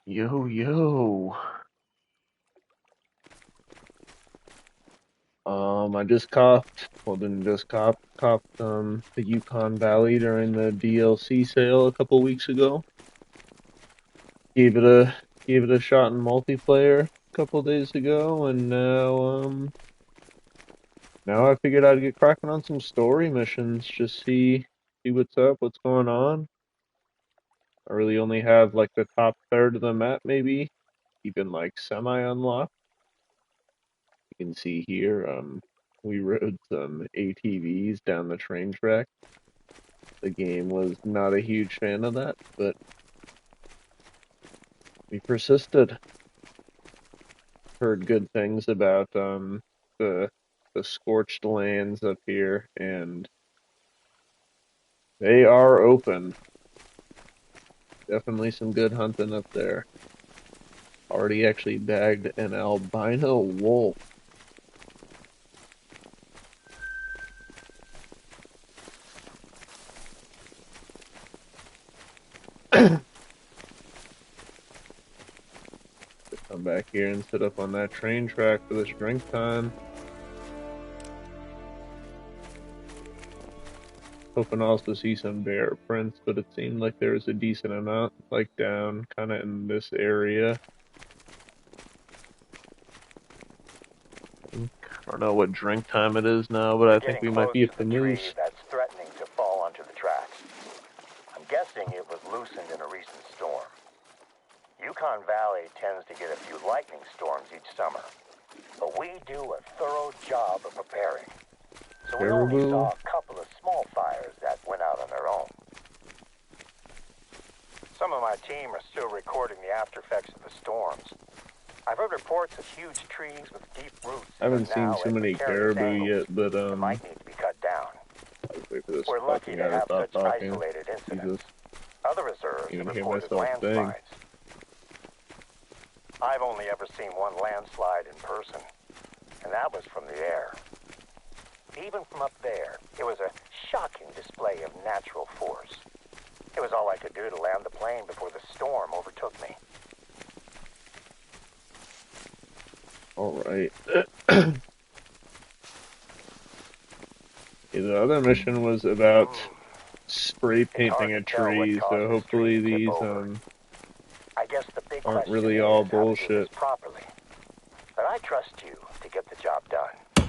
Yo, yo. I just didn't just copped the Yukon Valley during the DLC sale a couple weeks ago. Gave it a gave it a shot in multiplayer a couple days ago, and now I figured I'd get cracking on some story missions, just see what's up, what's going on. I really only have like the top third of the map, maybe even like semi unlocked. You can see here, we rode some ATVs down the train track. The game was not a huge fan of that, but we persisted. Heard good things about the the scorched lands up here, and they are open. Definitely some good hunting up there. Already actually bagged an albino wolf. Come back here and sit up on that train track for this drink time. Hoping also see some bear prints, but it seemed like there was a decent amount, like down kind of in this area. I don't know what drink time it is now, but I think Getting we might close be to at the the tree moose. that's threatening to fall onto the tracks. I'm guessing it was loosened in a recent storm. Yukon Valley tends to get a few lightning storms each summer, but we do a thorough job of preparing. So we only Caribou. saw a couple of small fires that went out on their own. Some of my team are still recording the after effects of the storms. I've heard reports of huge trees with deep roots I that haven't are seen now too at many precarious caribou angles yet, but and might need to be cut down. let's wait for this We're lucky fucking to guy to have stop such talking. isolated Jesus, incidents. Other reserves even have hear reported myself think. landslides. I've only ever seen one landslide in person, and that was from the air. Even from up there, it was a shocking display of natural force. It was all I could do to land the plane before the storm overtook me. All right. The other mission was about spray It's hard painting to a tell what tree, caused so this tree hopefully to tip these over. I guess the big aren't question really all is how to do this bullshit. properly. But I trust you to get the job done.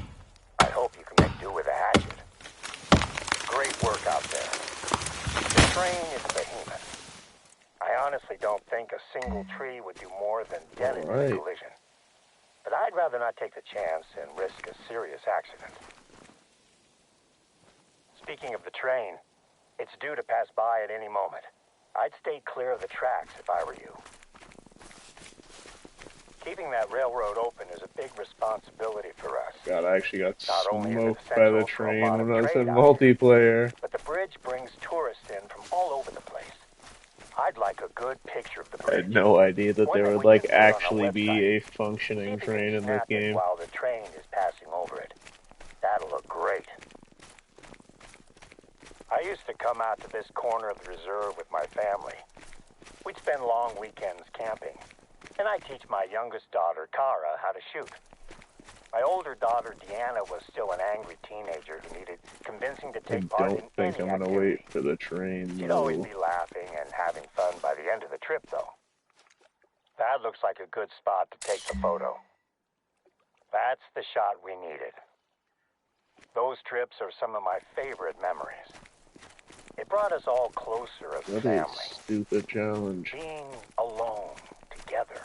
I hope you can make do with a hatchet. Great work out there. The train is a behemoth. I honestly don't think a single tree would do more than dent it in a Alright. collision. But I'd rather not take the chance and risk a serious accident. Speaking of the train, it's due to pass by at any moment. I'd stay clear of the tracks if I were you. Keeping that railroad open is a big responsibility for us. God, I actually got Not only is it smoked by the essential for a train lot of when I was in trade out here, multiplayer. but the bridge brings tourists in from all over the place. I'd like a good picture of the I bridge. had no idea that One there that would we can like put on our actually be website. a See functioning if you train can in this snap it game. while the train is passing over it. That'll look great. I used to come out to this corner of the reserve with my family. We'd spend long weekends camping, and I teach my youngest daughter, Kara, how to shoot. My older daughter, Deanna, was still an angry teenager who needed convincing to I take part don't in think any I'm gonna activity. wait for the train She'd always though. be laughing and having fun by the end of the trip, though. That looks like a good spot to take the photo. That's the shot we needed. Those trips are some of my favorite memories. It brought us all closer as a What a family. stupid challenge. Being alone together.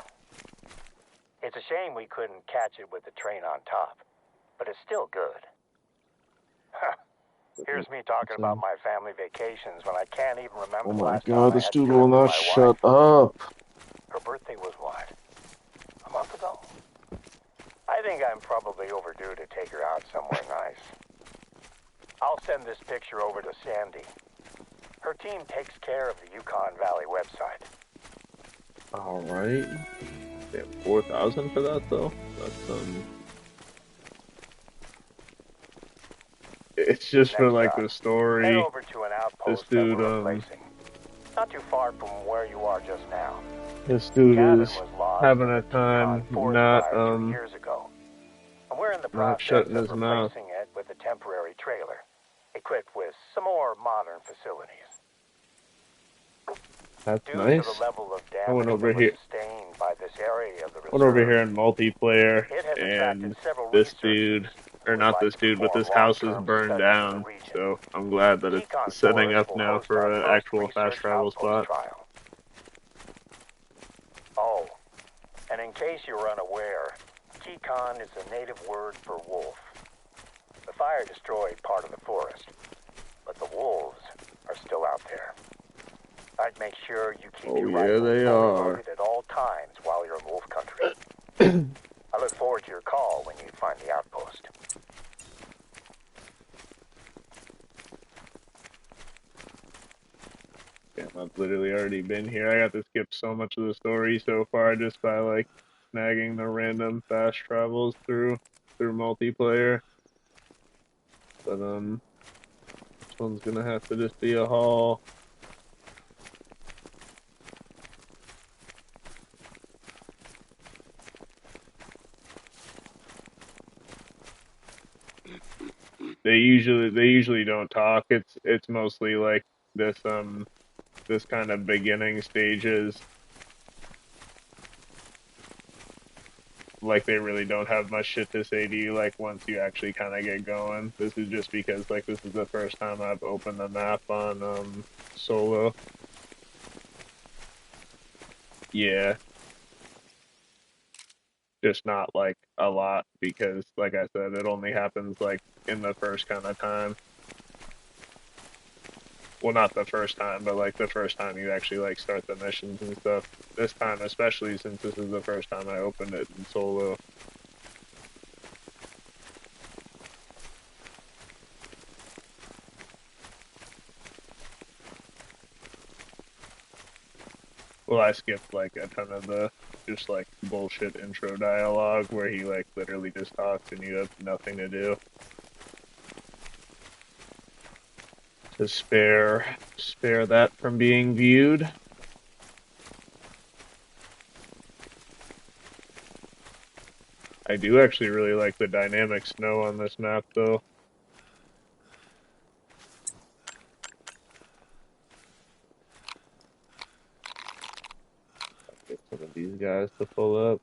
It's a shame we couldn't catch it with the train on top, but it's still good. Here's me talking about my family vacations when I can't even remember Oh the my last time god, I this had dude time will with not my shut wife. up. Her birthday was what? A month ago? I think I'm probably overdue to take her out somewhere nice. I'll send this picture over to Sandy. Her team takes care of the Yukon Valley website. Alright. They have 4,000 for that though? That's it's just for Next like up, the head story. over to an This outpost that dude, we're replacing. Not too far from where you are just now. This The dude cabin is was lost having in a the Yukon time forest not fire 2 years ago, and we're in the not process shutting of his mouth. replacing it with a temporary trailer, equipped with some more modern facilities. That's Due to the nice. level of I went damage that over was here sustained by this area of the went over reserve, here in multiplayer, it has attracted and several this researchers dude, who or would not like this to dude, but perform this house is long-term burned studies in the down. region. So I'm glad that it's Yukon setting Forest up will now host our for an first actual fast research travel outpost spot. trial. Oh, and in case you were unaware, Yukon is a native word for wolf. The fire destroyed part of the forest, but the wolves are still out there. I'd make sure you keep Oh your yeah, rifles they fully are. loaded at all times while you're in wolf country. I look forward to your call when you find the outpost. Damn, I've literally already been here. I got to skip so much of the story so far just by like snagging the random fast travels through multiplayer. But this one's gonna have to just be a haul. They usually don't talk. It's mostly like this this kind of beginning stages. Like they really don't have much shit to say to you like once you actually kind of get going. This is just because like this is the first time I've opened the map on solo. Yeah, just not like a lot because like I said it only happens like in the first kind of time. Well, not the first time, but like the first time you actually like start the missions and stuff. This time especially since this is the first time I opened it in solo. Well, I skipped like a ton of the just like bullshit intro dialogue where he like literally just talks and you have nothing to do to spare that from being viewed. I do actually really like the dynamic snow on this map though. Get some of these guys to pull up.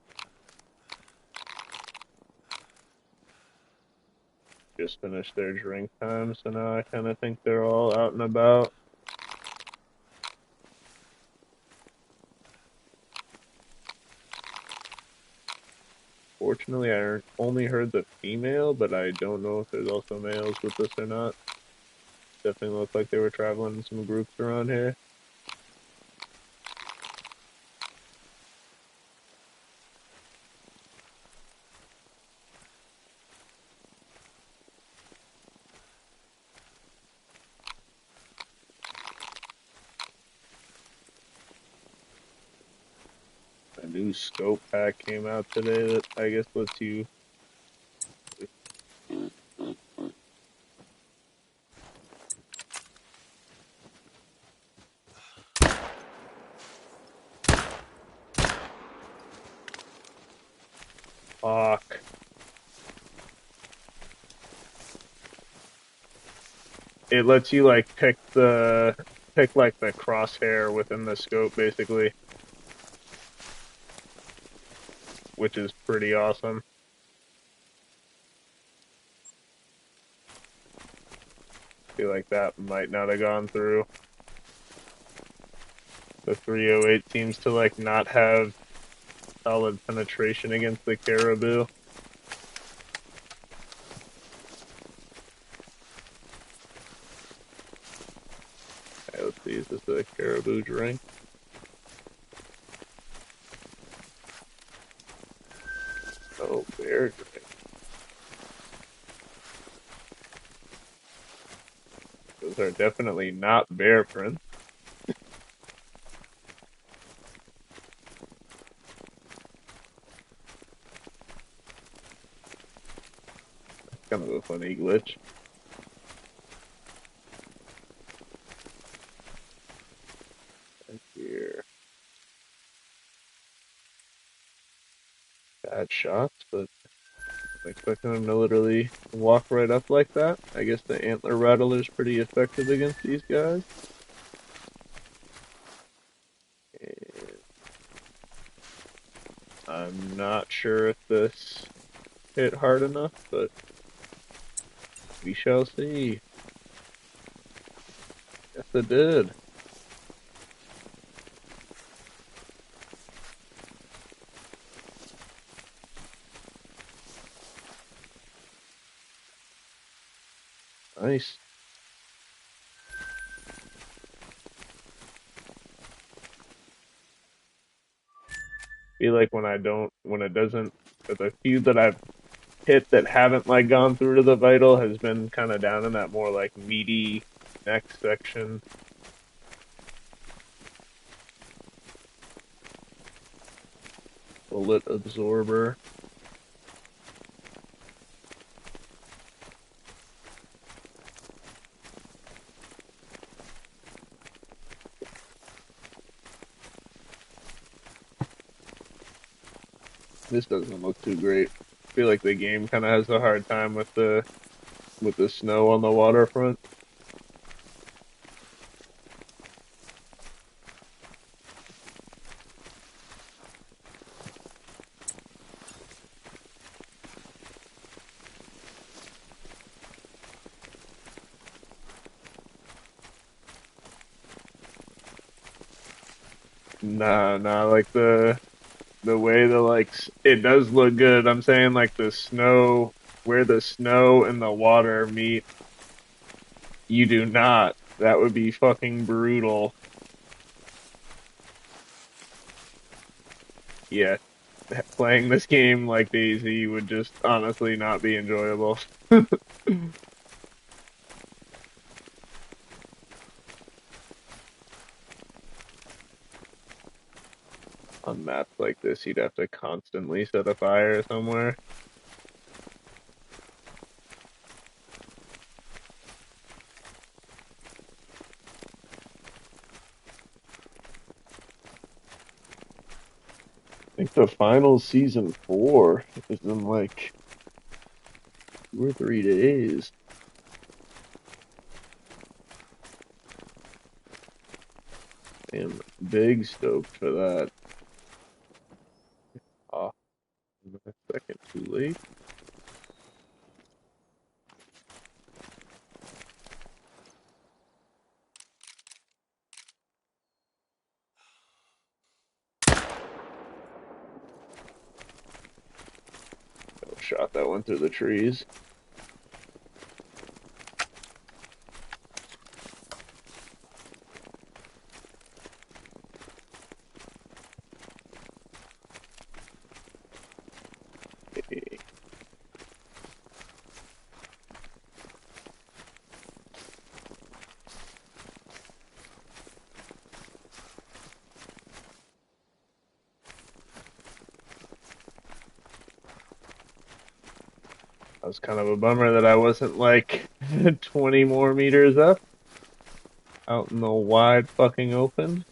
Just finished their drink time, so now I kind of think they're all out and about. Fortunately, I only heard the female, but I don't know if there's also males with this or not. Definitely looked like they were traveling in some groups around here. A new scope pack came out today that I guess lets you. Fuck. It lets you like pick like the crosshair within the scope basically, which is pretty awesome. Feel like that might not have gone through. The 308 seems to like not have solid penetration against the caribou. Okay, let's see, is this a caribou drink? Oh, bear drink. Those are definitely not bear prints. Kind of a funny glitch. Right here. bad shots, but I'm expecting him to literally walk right up like that. I guess the antler rattler is pretty effective against these guys. And I'm not sure if this hit hard enough, but we shall see. Yes, it did. Nice. Feel like when it doesn't, the few that I've hit that haven't like gone through to the vital has been kind of down in that more like meaty neck section. Bullet absorber. This doesn't look too great. I feel like the game kind of has a hard time with the snow on the waterfront. Nah, like the way the like it does look good. I'm saying like the snow where the snow and the water meet, you do not. That would be fucking brutal. Yeah, playing this game like Daisy would just honestly not be enjoyable. On maps like this, you'd have to constantly set a fire somewhere. I think the final season 4 is in like 2 or 3 days. I am big stoked for that. Ah, a second too late. Oh, shot that one through the trees. Okay. That was kind of a bummer that I wasn't like 20 more meters up out in the wide fucking open.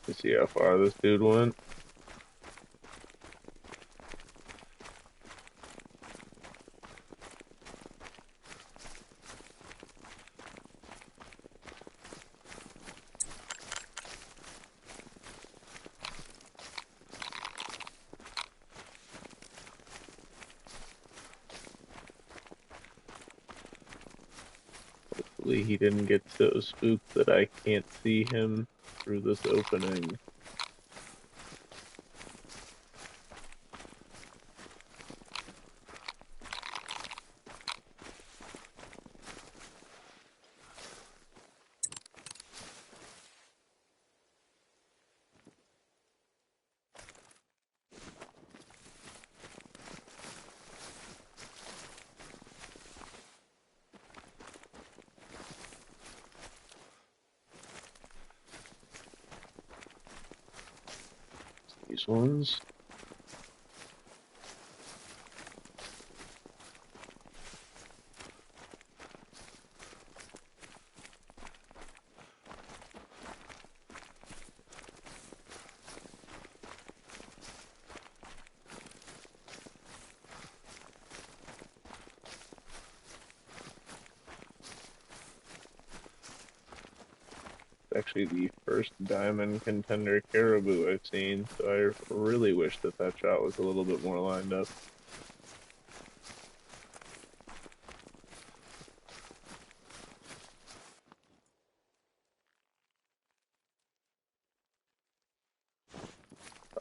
To see how far this dude went. Hopefully he didn't get so spooked that I can't see him through this opening. these ones. Actually the first diamond contender caribou I've seen, so I really wish that that shot was a little bit more lined up.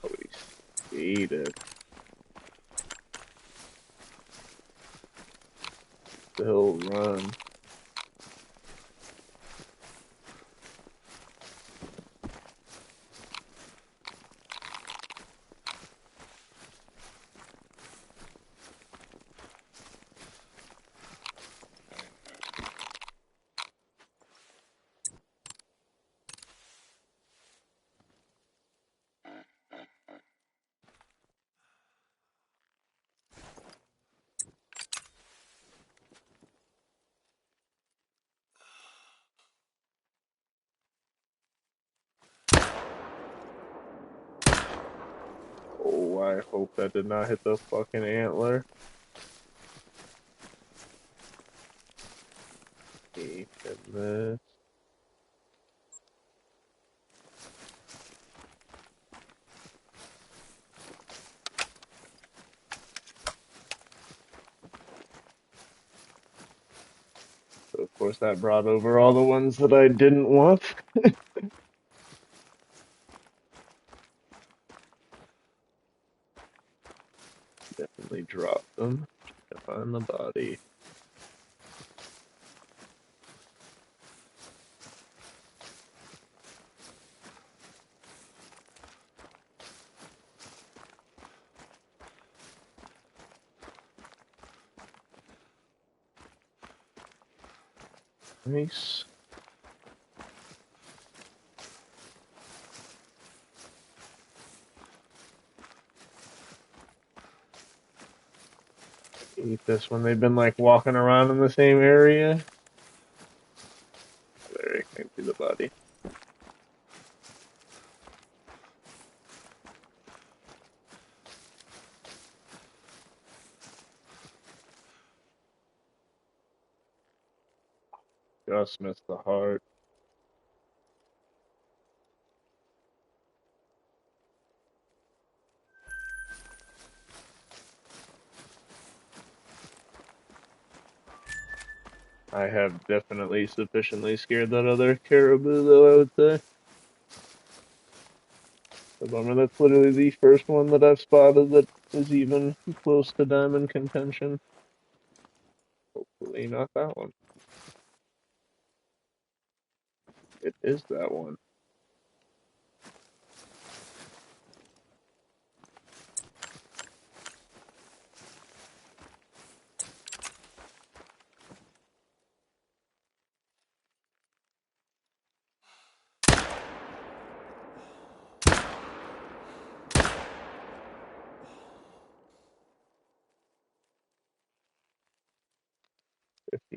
Oh, he skated. Still run. Oh, I hope that did not hit the fucking antler. He did this. So of course that brought over all the ones that I didn't want. Definitely dropped them. Trying to find the body. Nice. Eat this when they've been like walking around in the same area. There, I can see the body. Just missed the heart. I have definitely sufficiently scared that other caribou, though, I would say. The bummer, that's literally the first one that I've spotted that is even close to diamond contention. Hopefully not that one. It is that one.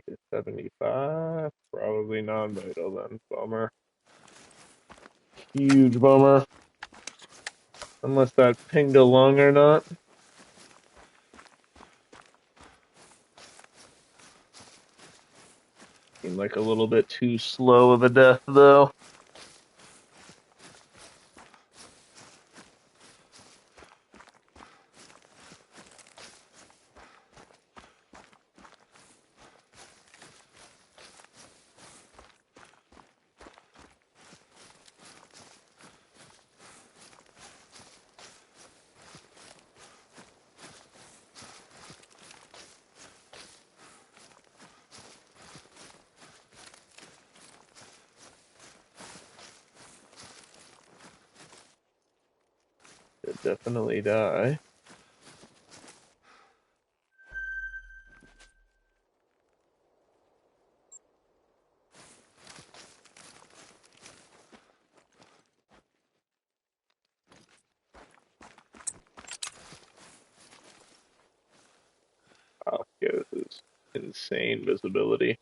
To 75. Probably non-vital then. Bummer. Huge bummer. Unless that pinged a lung or not. Seemed like a little bit too slow of a death, though. Did definitely die. insane visibility.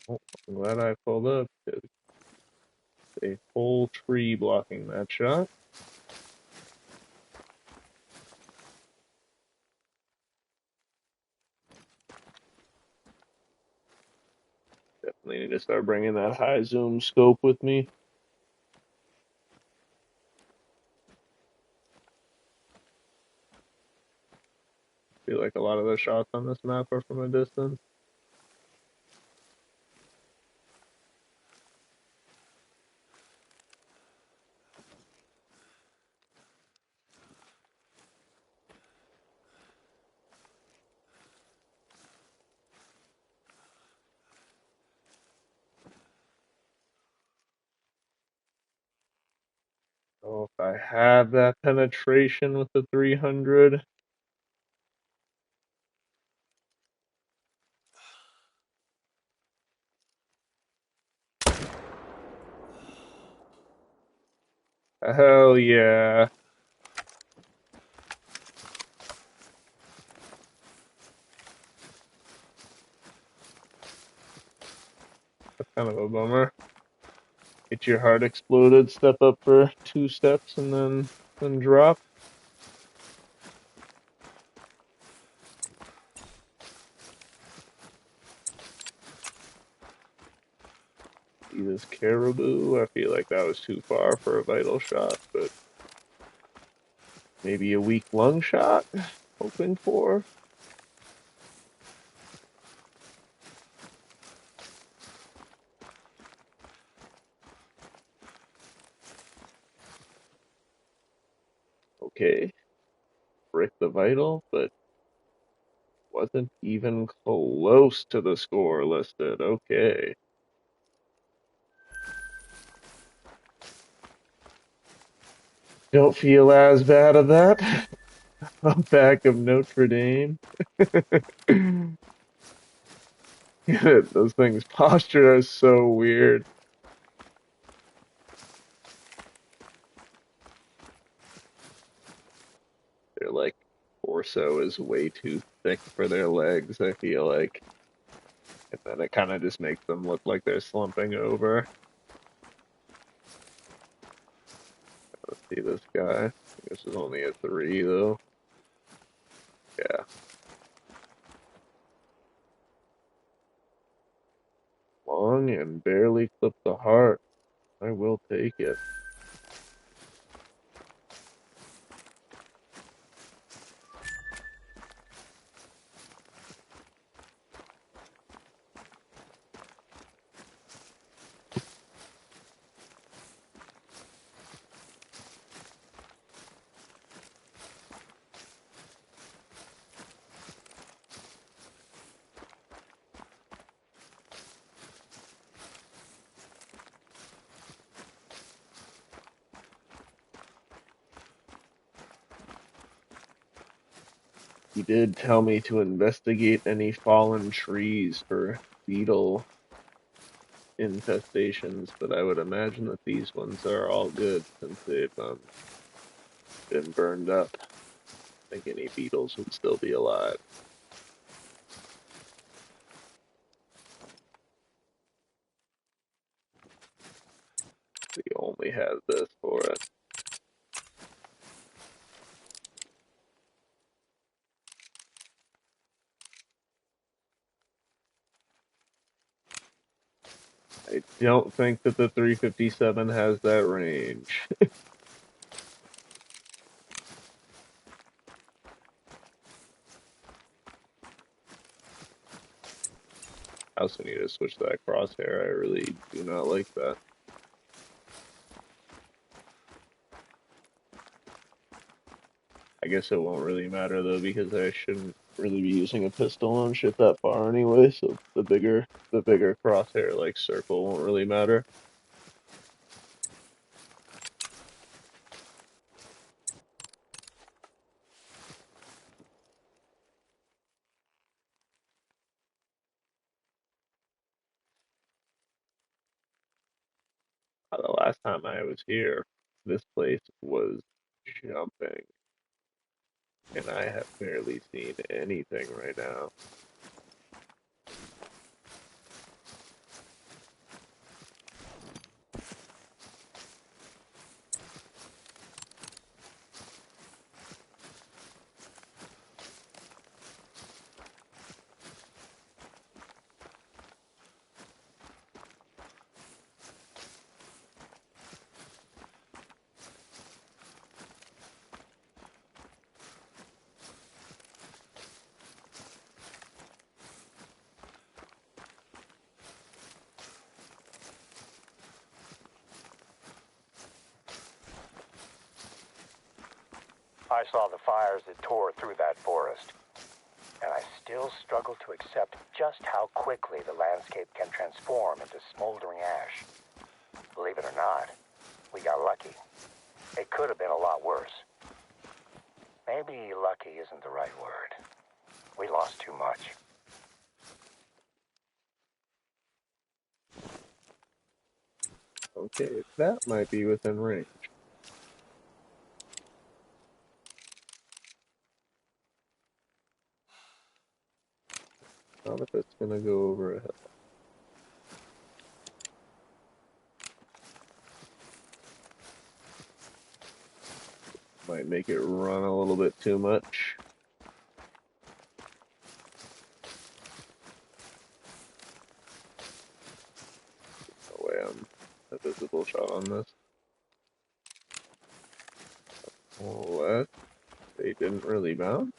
Oh, I'm glad I pulled up because a whole tree blocking that shot. Definitely need to start bringing that high zoom scope with me. Feel like a lot of the shots on this map are from a distance. So if I have that penetration with the 300, hell yeah. That's kind of a bummer. Get your heart exploded, step up for 2 steps, and then drop. See this caribou? I feel like that was too far for a vital shot, but maybe a weak lung shot? Hoping for. Okay, brick the vital, but wasn't even close to the score listed. Okay. Don't feel as bad of that. I'm back of Notre Dame. Those things' posture is so weird. Their like torso is way too thick for their legs, I feel like. And then it kind of just makes them look like they're slumping over. Let's see this guy. This is only a 3 though. Yeah. Long and barely clipped the heart. I will take it. He did tell me to investigate any fallen trees for beetle infestations, but I would imagine that these ones are all good since they've been burned up. I think any beetles would still be alive. We only have this for it. I don't think that the 357 has that range. I also need to switch that crosshair. I really do not like that. I guess it won't really matter though because I shouldn't really be using a pistol on shit that far anyway, so the bigger crosshair like circle won't really matter. The last time I was here, this place was jumping, and I have barely seen anything right now. I saw the fires that tore through that forest, and I still struggle to accept just how quickly the landscape can transform into smoldering ash. Believe it or not, we got lucky. It could have been a lot worse. Maybe lucky isn't the right word. We lost too much. Okay, that might be within range. Not if it's gonna go over a hill. Might make it run a little bit too much. No way I'm a visible shot on this. What? They didn't really bounce?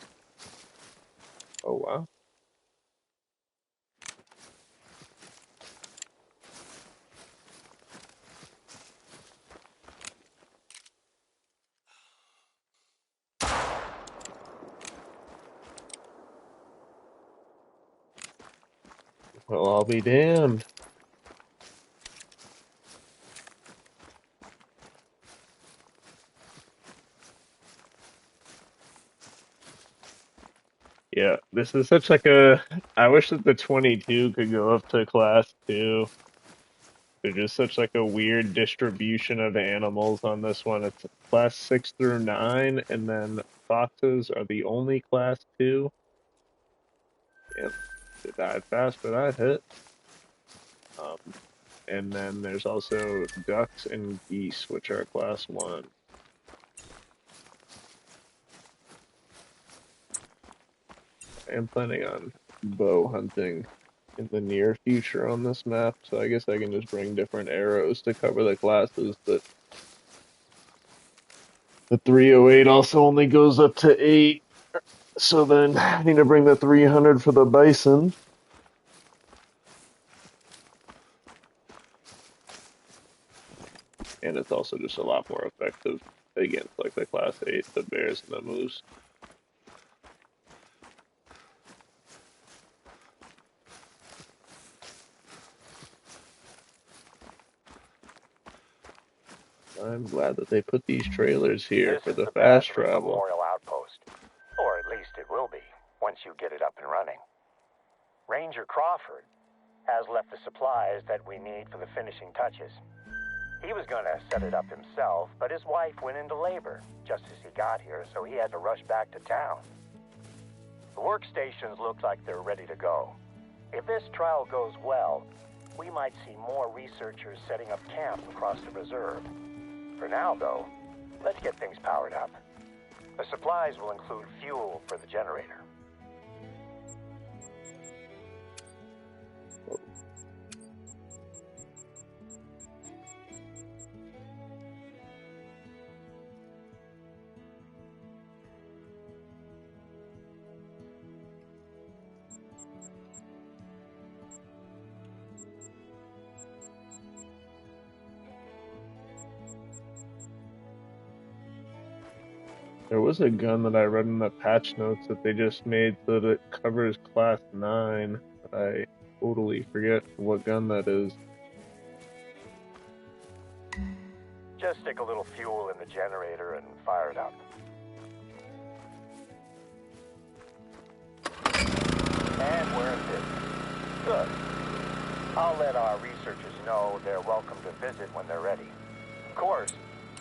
Oh wow. Well, I'll be damned. Yeah, this is such like a. I wish that the 22 could go up to class 2. They're just such like a weird distribution of animals on this one. It's class 6 through 9, and then foxes are the only class 2. Yep, they died fast for that hit. Um, and then there's also ducks and geese, which are class 1. I am planning on bow hunting in the near future on this map, so I guess I can just bring different arrows to cover the classes, but the 308 also only goes up to 8, so then I need to bring the 300 for the bison. And it's also just a lot more effective against like the class 8, the bears and the moose. I'm glad that they put these trailers here This for is the the fast Bradley travel. Memorial Outpost. Or at least it will be, once you get it up and running. Ranger Crawford has left the supplies that we need for the finishing touches. He was going to set it up himself, but his wife went into labor just as he got here, so he had to rush back to town. The workstations look like they're ready to go. If this trial goes well, we might see more researchers setting up camp across the reserve. For now, though, let's get things powered up. The supplies will include fuel for the generator. There was a gun that I read in the patch notes that they just made so that it covers class 9, but I totally forget what gun that is. Just stick a little fuel in the generator and fire it up. And we're in business. Good. I'll let our researchers know they're welcome to visit when they're ready. Of course,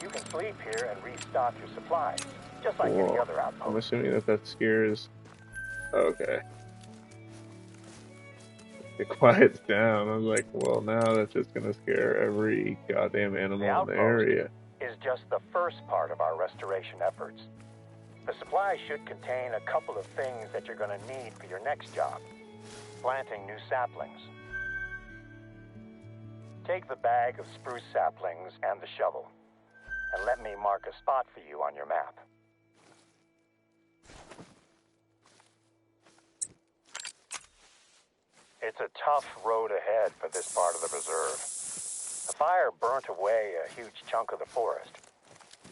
You can sleep here and restock your supplies, just like any Well, other I'm outpost. assuming that that scares. Okay, it quiets down. I was like, well, now that's just gonna scare every goddamn The animal in the outpost area. is just the first part of our restoration efforts. The supply should contain a couple of things that you're going to need for your next job. Planting new saplings. Take the bag of spruce saplings and the shovel, and let me mark a spot for you on your map. It's a tough road ahead for this part of the reserve. The fire burnt away a huge chunk of the forest.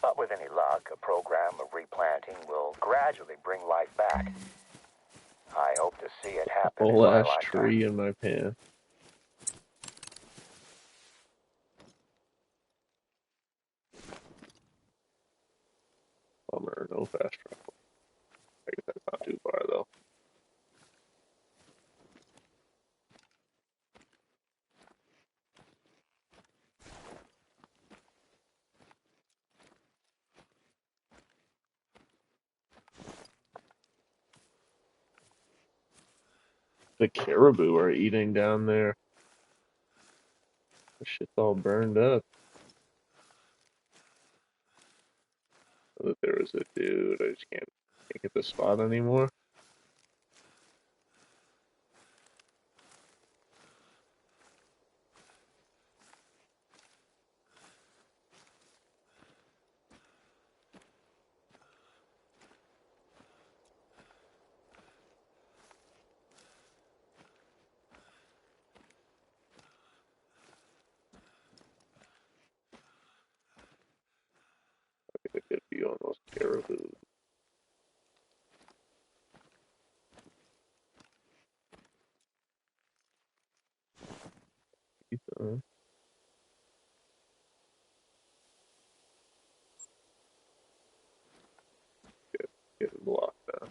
But with any luck, a program of replanting will gradually bring life back. I hope to see it happen in Whole my ash lifetime. tree in my pan. Bummer, no fast travel. I guess that's not too far though. The caribou are eating down there. The shit's all burned up. So that there was a dude. I just can't get the spot anymore. It could be on those caribou. Uh, getting blocked down.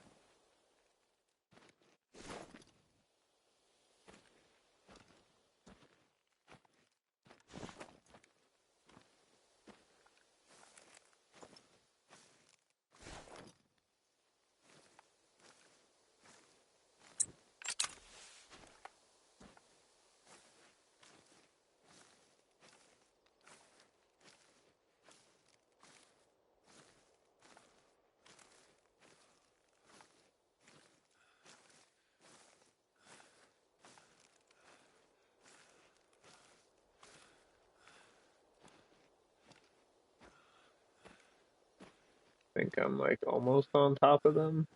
I think I'm like almost on top of them.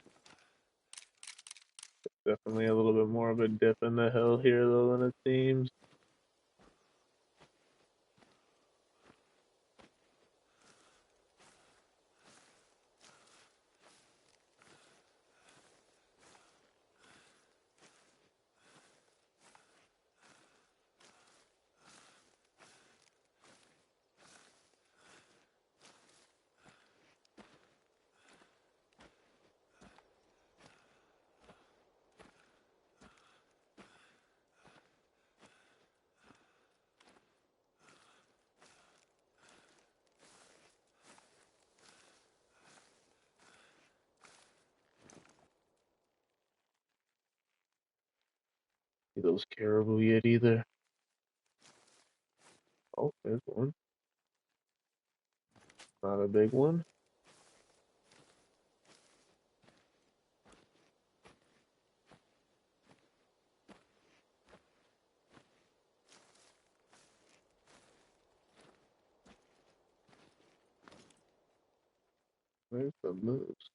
Definitely a little bit more of a dip in the hill here though than it seems. See those caribou yet either. Oh, there's one. Not a big one. Where's the moose?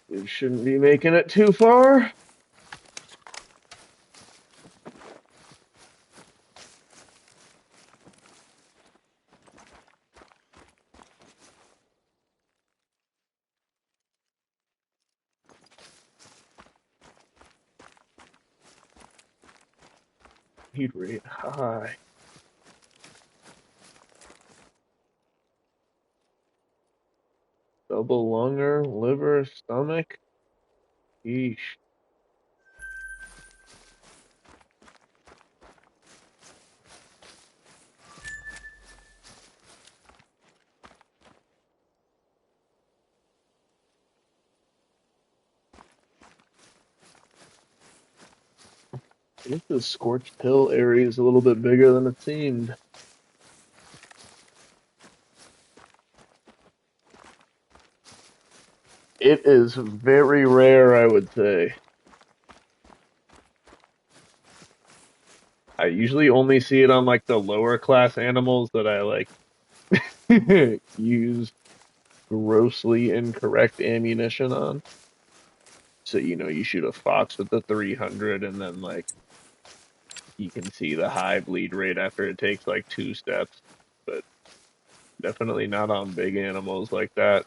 We shouldn't be making it too far. Heat rate high. double lunger, liver, stomach. Yeesh. I think the scorched hill area is a little bit bigger than it seemed. It is very rare, I would say. I usually only see it on like the lower class animals that I like use grossly incorrect ammunition on. So, you shoot a fox with the 300 and then like you can see the high bleed rate after it takes like 2 steps, but definitely not on big animals like that.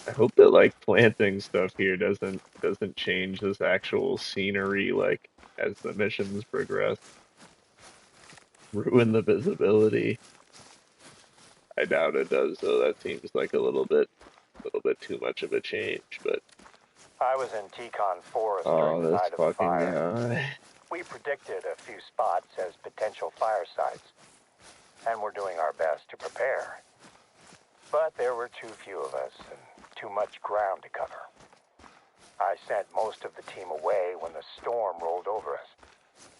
I hope that like planting stuff here doesn't change this actual scenery like as the missions progress, ruin the visibility. I doubt it does though. That seems like a little bit too much of a change, but I was in Yukon forest during oh, the this night of the fucking fire. guy. We predicted a few spots as potential fire sites, and we're doing our best to prepare. But there were too few of us and too much ground to cover. I sent most of the team away when the storm rolled over us.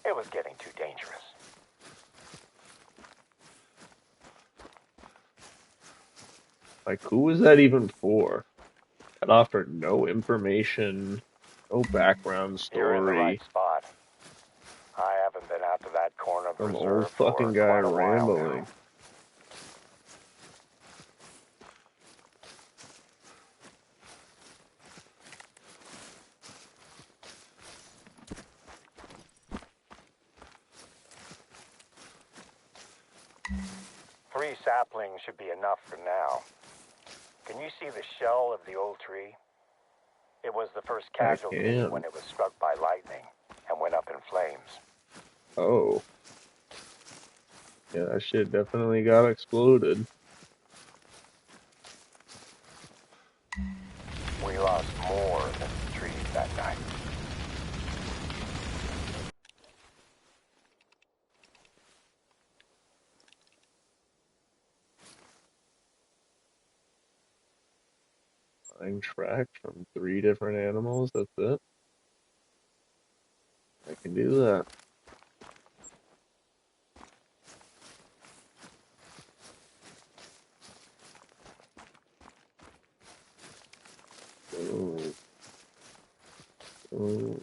It was getting too dangerous. Like who was that even for? That offered no information, no background You're in the right story. spot. I haven't been out to that corner of the Some old reserve for fucking guy quite a while now. rambling. Three saplings should be enough for now. Can you see the shell of the old tree? It was the first I casualty when can. it was struck by lightning and went up in flames. Oh, yeah, that shit definitely got exploded. We lost more than the trees that night. Find tracks from 3 different animals. That's it. I can do that. Oh, oh.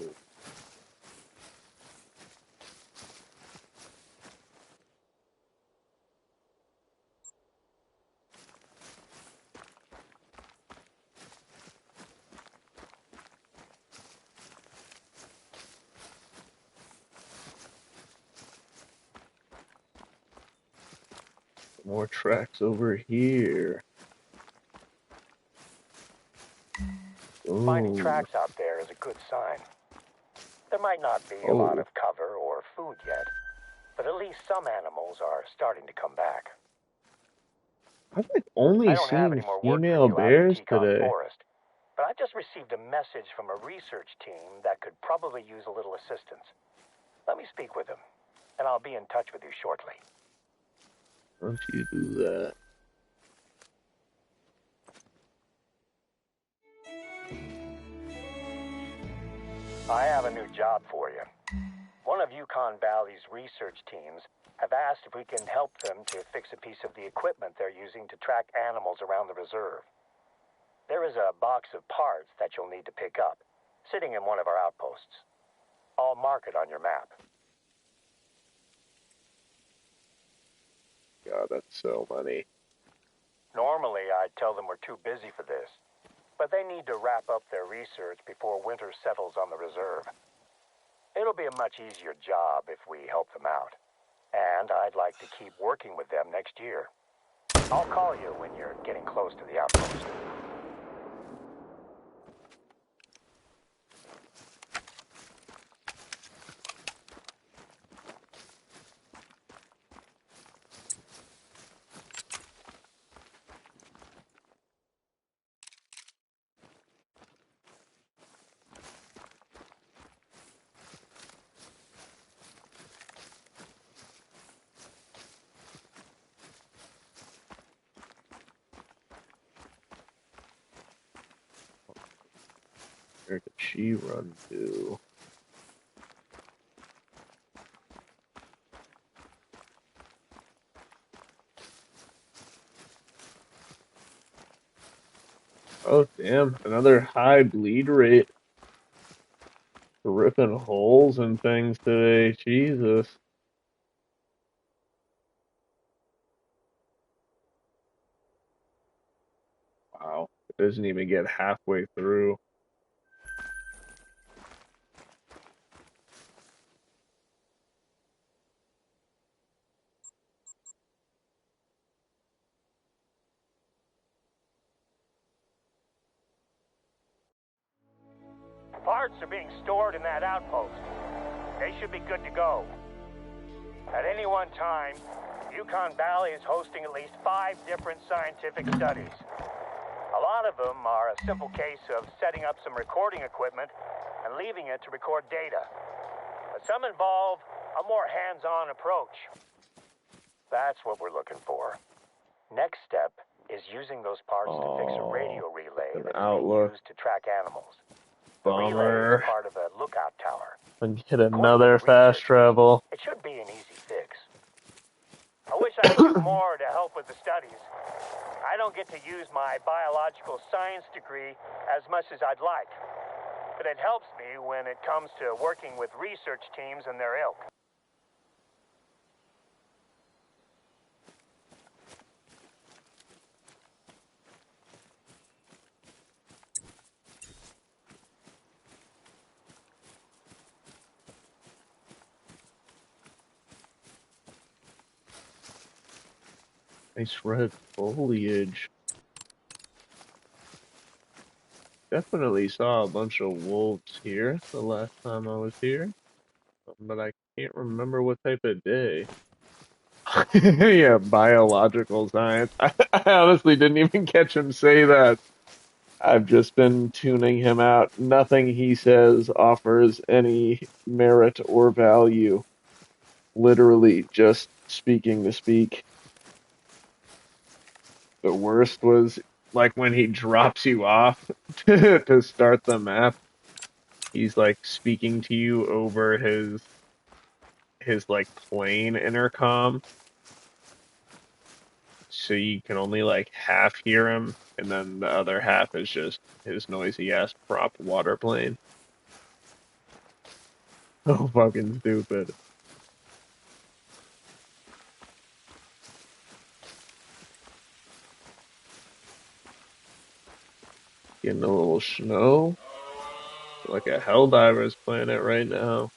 More tracks over here. Finding Oh, tracks out there is a good sign. There might not be a lot oh. of cover or food yet, but at least some animals are starting to come back. I've like I only don't have seen any more work for female you out in bears Yukon today. Forest, but I just received a message from a research team that could probably use a little assistance. Let me speak with them, and I'll be in touch with you shortly. Why don't you do that? I have a new job for you. One of Yukon Valley's research teams have asked if we can help them to fix a piece of the equipment they're using to track animals around the reserve. There is a box of parts that you'll need to pick up, sitting in one of our outposts. I'll mark it on your map. God, that's so money. Normally, I'd tell them we're too busy for this, but they need to wrap up their research before winter settles on the reserve. It'll be a much easier job if we help them out. and I'd like to keep working with them next year. I'll call you when you're getting close to the outpost. Where did she run to? Oh, damn. Another high bleed rate. Ripping holes and things today. Jesus. Wow. It doesn't even get halfway through. Parts are being stored in that outpost. They should be good to go. At any one time, Yukon Valley is hosting at least 5 different scientific studies. A lot of them are a simple case of setting up some recording equipment and leaving it to record data. But some involve a more hands-on approach. That's what we're looking for. Next step is using those parts to fix a Oh, radio relay an that's being outlook. used to track animals. The relay is Bummer. part of a lookout tower. And get According to another the fast researchers, travel. it should be an easy fix. I wish I could do more to help with the studies. I don't get to use my biological science degree as much as I'd like, but it helps me when it comes to working with research teams and their ilk. Nice red foliage. Definitely saw a bunch of wolves here the last time I was here, but I can't remember what type of day. Yeah, biological science. I honestly didn't even catch him say that. I've just been tuning him out. Nothing he says offers any merit or value. Literally just speaking to speak. The worst was like when he drops you off to start the map. He's like speaking to you over his like plane intercom, so you can only like half hear him, and then the other half is just his noisy ass prop water plane. So fucking stupid. Getting a little snow, like a Helldiver's planet right now.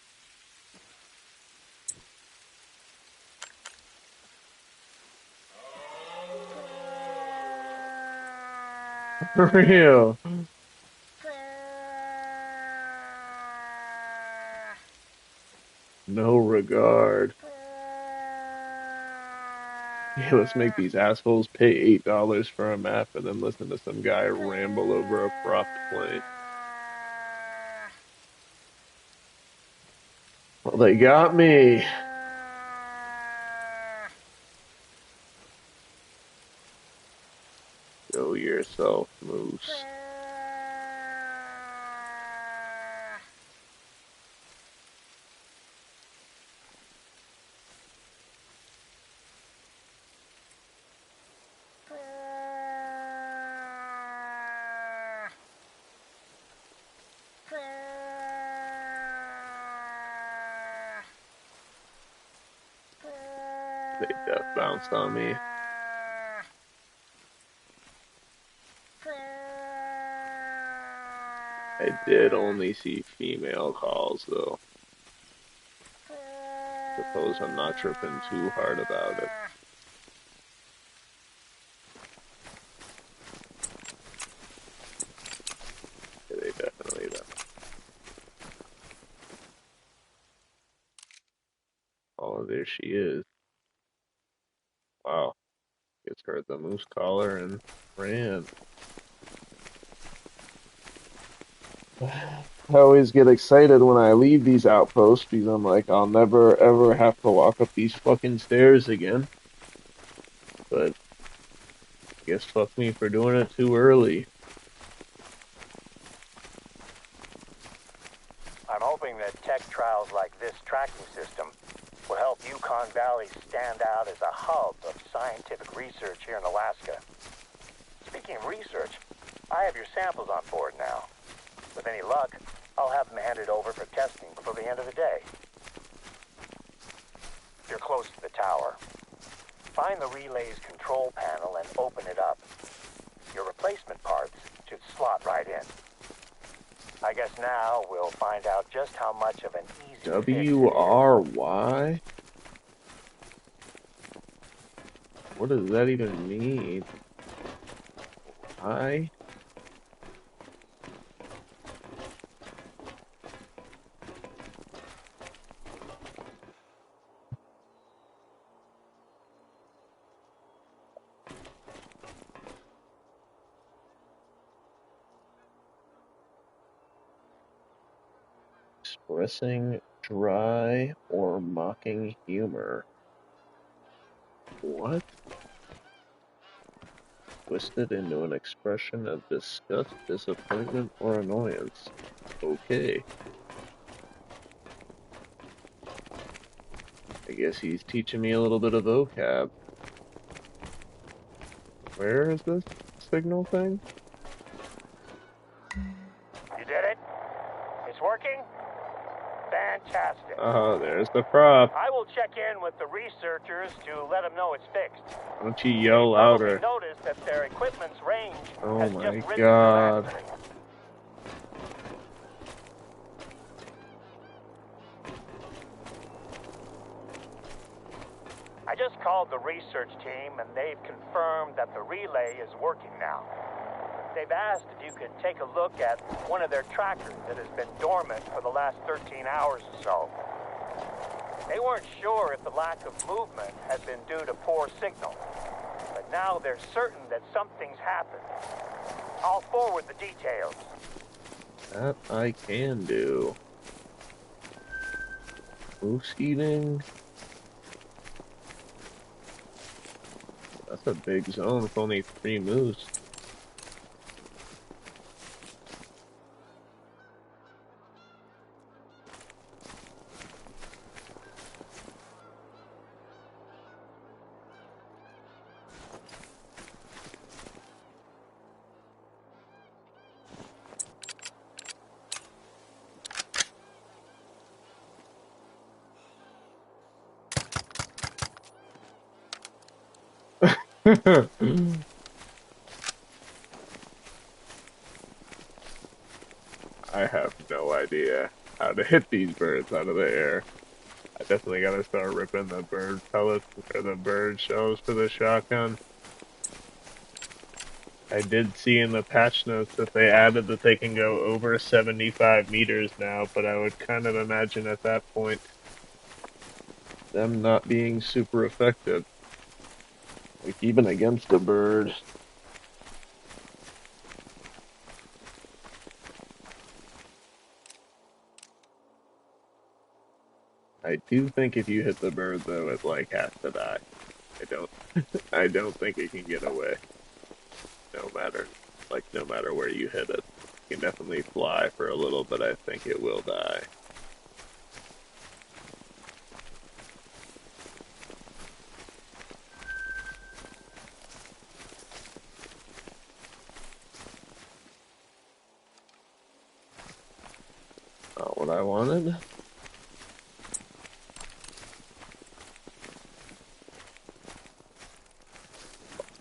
For real. No regard. Yeah, let's make these assholes pay $8 for a map and then listen to some guy ramble over a propped plane. Well, they got me. Show yourself, Moose. They death bounced on me. I did only see female calls though. Suppose I'm not tripping too hard about it. Yeah, they definitely don't. Oh, there she is. Wow. Gets her at the moose collar and ran. I always get excited when I leave these outposts because I'm like, I'll never ever have to walk up these fucking stairs again. But I guess fuck me for doing it too early. I'm hoping that tech trials like this tracking system will help Yukon Valley stand out as a hub of scientific research here in Alaska. Speaking of research, I have your samples on board now. With any luck, I'll have them handed over for testing before the end of the day. You're close to the tower. Find the relay's control panel and open it up. Your replacement parts should slot right in. I guess now we'll find out just how much of an easy fix it is. WRY? What does that even mean? I expressing dry or mocking humor. What? Twisted into an expression of disgust, disappointment, or annoyance. Okay. I guess he's teaching me a little bit of vocab. Where is this signal thing? You did it? It's working? Fantastic. Oh, there's the prop. I will check in with the researchers to let them know it's fixed. Why don't you They yell probably louder? noticed that their equipment's range Oh has just my risen god. dramatically. I just called the research team and they've confirmed that the relay is working now. They've asked if you could take a look at one of their trackers that has been dormant for the last 13 hours or so. They weren't sure if the lack of movement had been due to poor signal, but now they're certain that something's happened. I'll forward the details. That I can do. Moose eating? That's a big zone with only 3 moose. I have no idea how to hit these birds out of the air. I definitely gotta start ripping the bird pellets or the bird shells for the shotgun. I did see in the patch notes that they added that they can go over 75 meters now, but I would kind of imagine at that point them not being super effective. Like even against a bird. I do think if you hit the bird though, it like has to die. I don't I don't think it can get away. No matter no matter where you hit it. It can definitely fly for a little, but I think it will die. Not what I wanted.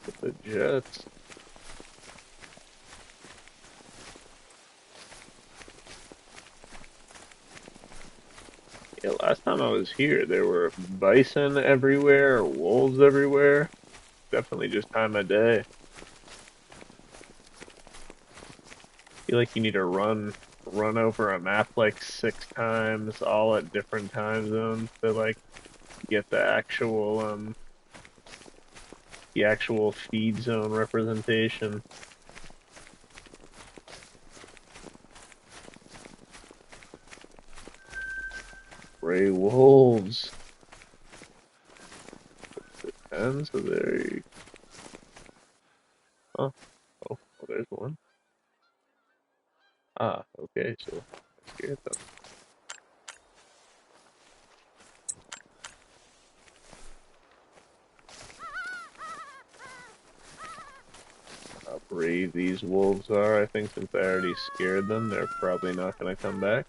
With the jets. Yeah, last time I was here, there were bison everywhere, wolves everywhere. Definitely just time of day. Feel like you need to run over a map like 6 times, all at different time zones to like get the actual feed zone representation. Gray wolves. 10, so there you oh, oh, well, there's one. Ah, okay, so I scared them. How brave these wolves are. I think since I already scared them, they're probably not gonna come back.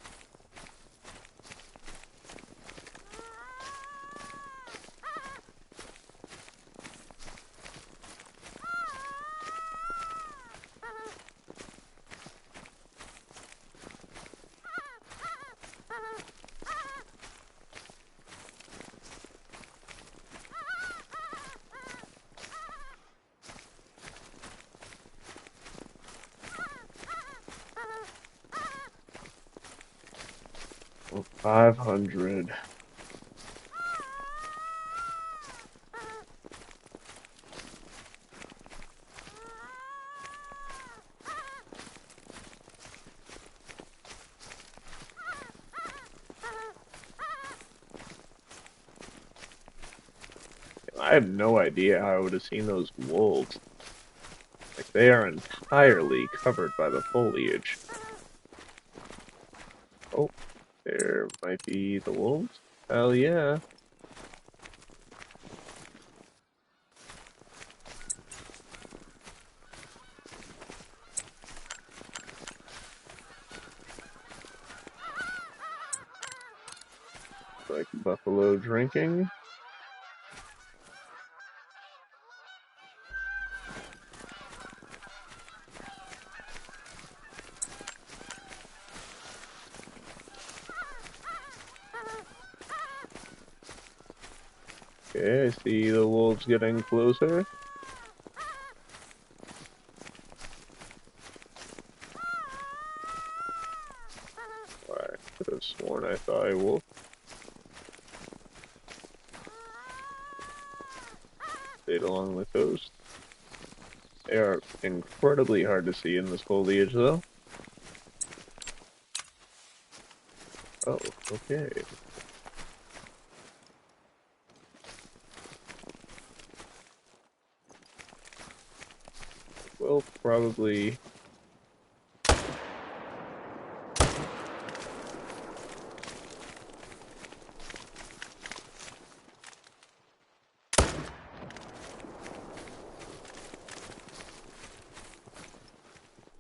Well, 500. I have no idea how I would have seen those wolves. Like, they are entirely covered by the foliage. Oh, there might be the wolves. Hell yeah. Like buffalo drinking. Okay, I see the wolves getting closer. I could have sworn I saw a wolf. Stayed along the coast. They are incredibly hard to see in this foliage, though. Oh, okay. Well, probably.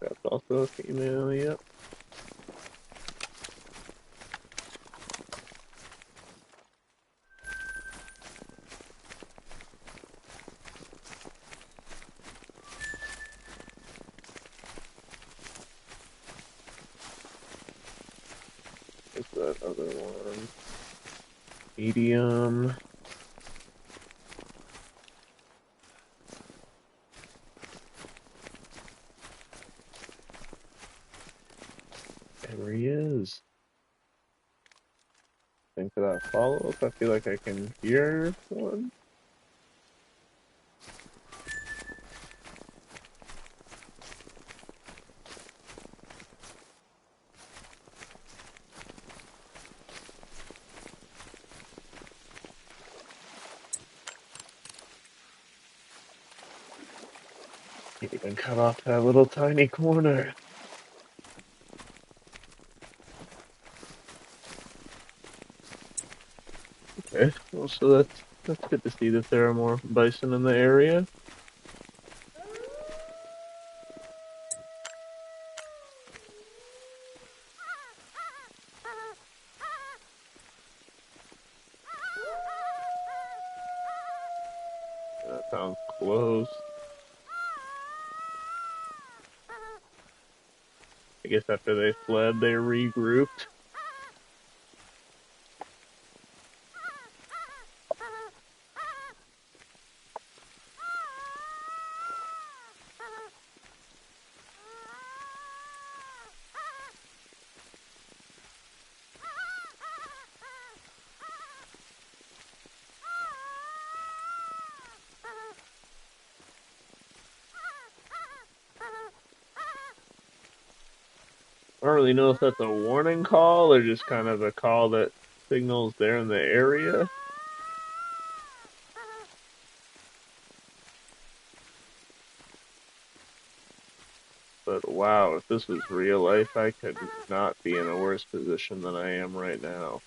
That's also a female, yep. What's that other one? Medium. There he is. Think for that follow-up, I feel like I can hear one. Can't even cut off that little tiny corner. Okay, well, so that's good to see that there are more bison in the area. That sounds close. I guess after they fled, they regrouped. I don't really know if that's a warning call or just kind of a call that signals they're in the area. But wow, if this was real life, I could not be in a worse position than I am right now.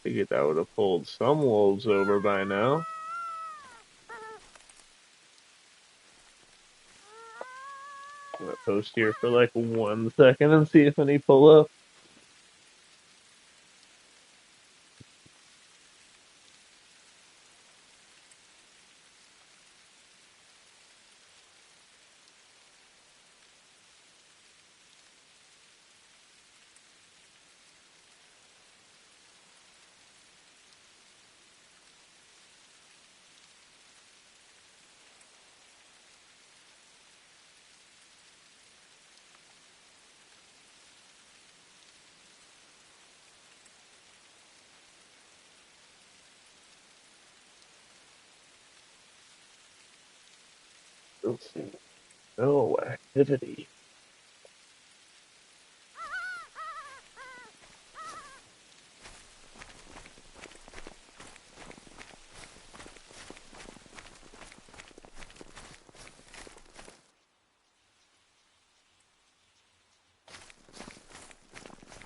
Figured that would have pulled some wolves over by now. I'm gonna post here for like 1 second and see if any pull up. Still see no activity.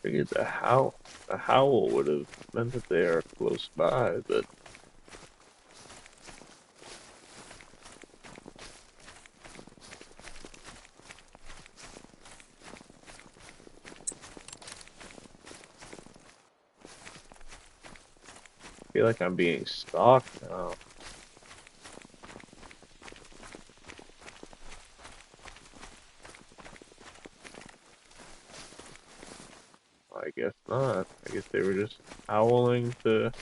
Figured the howl would have meant that they are close by, but I feel like I'm being stalked now. I guess not. I guess they were just howling to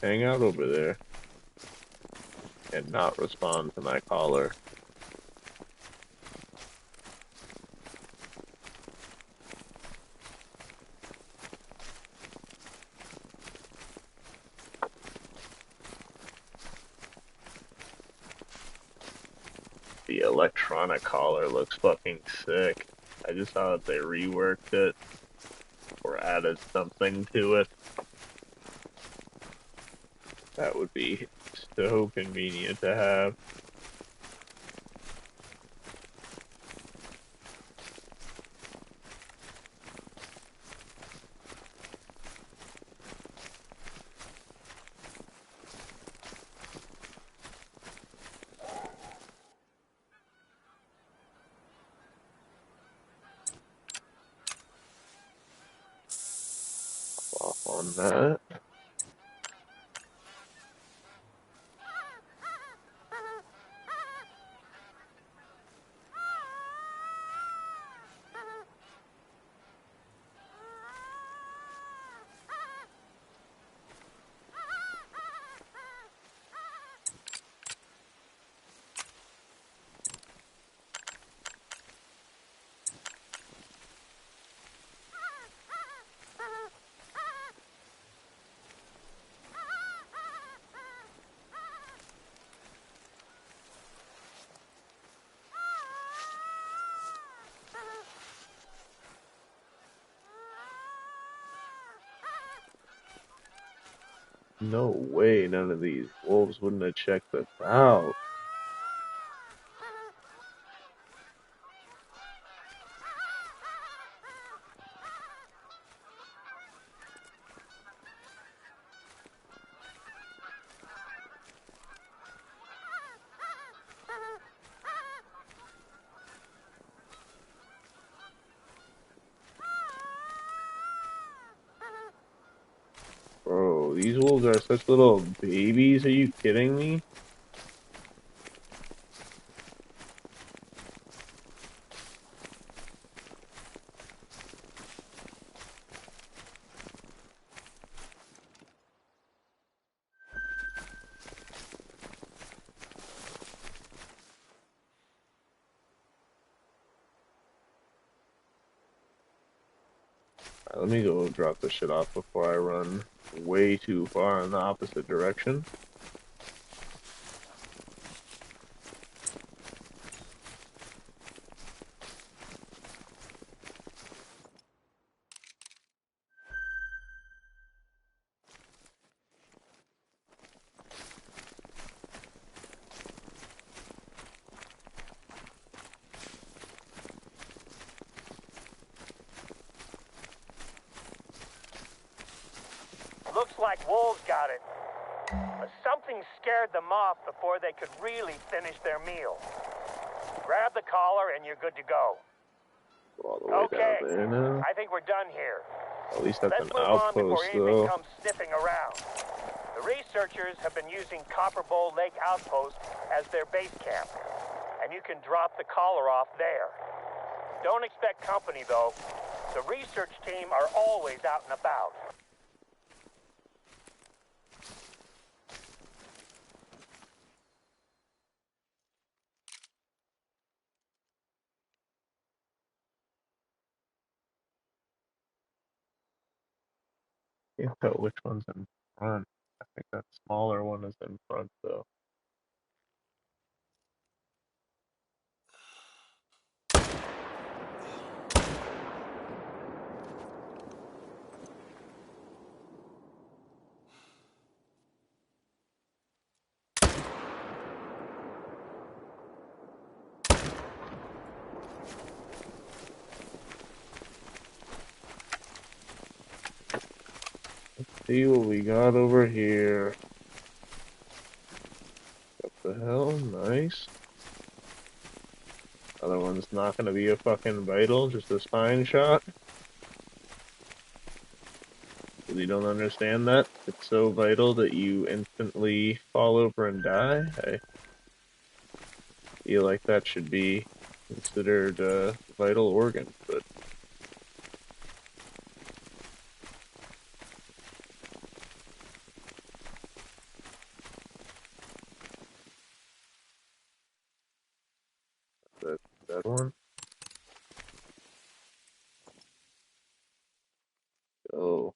hang out over there and not respond to my caller. The electronic collar looks fucking sick. I just saw that they reworked it or added something to it. That would be so convenient to have. Off on that. No way none of these wolves wouldn't have checked this out. Bro, these wolves are such little babies. Are you kidding me? Let me go drop this shit off before I run way too far in the opposite direction. Looks like wolves got it. But something scared them off before they could really finish their meal. Grab the collar and you're good to go. Go all the way down Okay, there now. I think we're done here. At least that's Let's an move on before outpost, anything though. comes sniffing around. The researchers have been using Copper Bowl Lake Outpost as their base camp, and you can drop the collar off there. Don't expect company, though. The research team are always out and about. Can't tell which one's in front. I think that smaller one is in front, though. See what we got over here. What the hell? Nice. Other one's not gonna be a fucking vital, just a spine shot. Really don't understand that. It's so vital that you instantly fall over and die. I feel like that should be considered a vital organ, but that that one. Oh,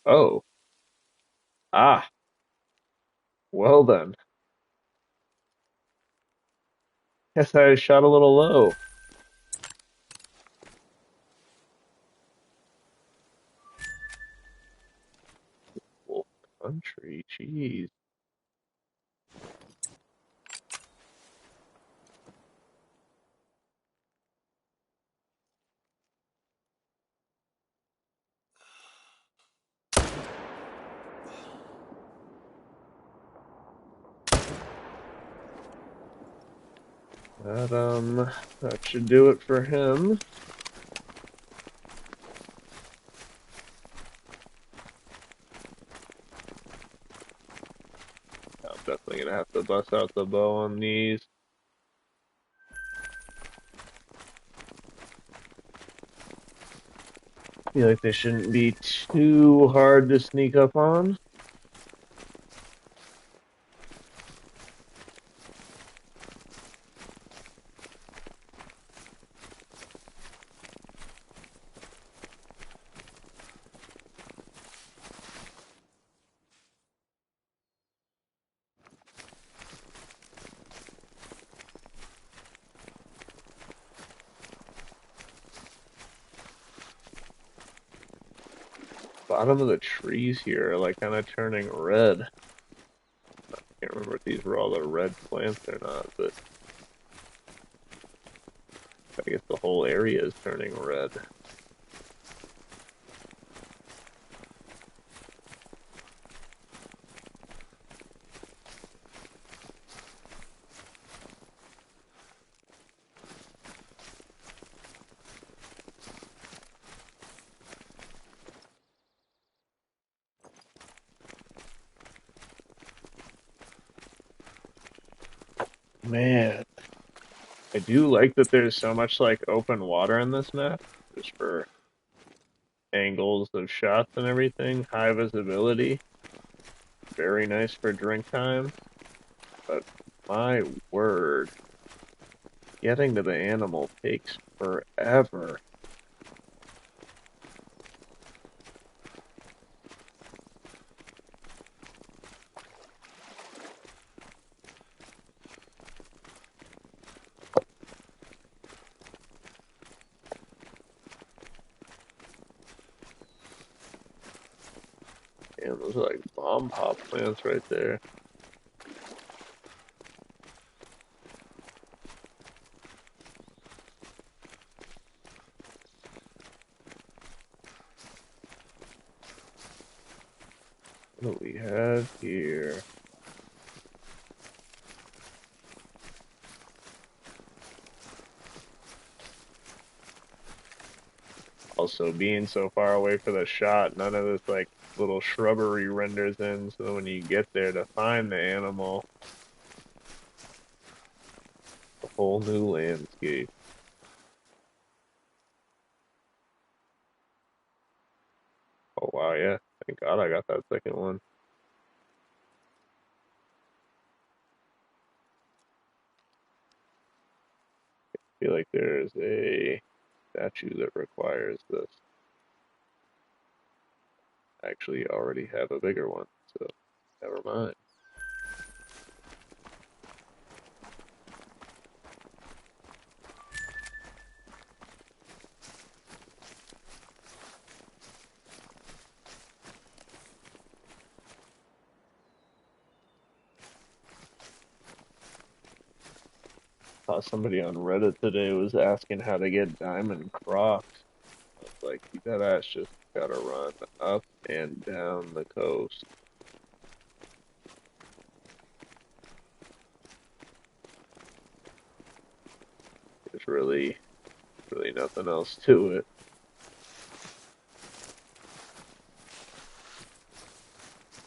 oh, ah. Well then, guess I shot a little low. Wolf country, jeez. That should do it for him. I'm definitely gonna have to bust out the bow on these. Feel like they shouldn't be too hard to sneak up on. Bottom of the trees here are like kind of turning red. Can't remember if these were all the red plants or not, but I guess the whole area is turning red. Man, I do like that there's so much like open water in this map, just for angles of shots and everything, high visibility, very nice for drink time. But my word, getting to the animal takes forever. And those are like bomb pop plants right there. What do we have here? Also, being so far away for the shot, none of this like little shrubbery renders in, so when you get there to find the animal, a whole new landscape. Oh wow, yeah. Thank God I got that second one. I feel like there's a statue that requires this. I actually already have a bigger one, so never mind. Saw somebody on Reddit today was asking how to get diamond crocs. I was like, you dead ass just gotta run up and down the coast. There's really nothing else to it.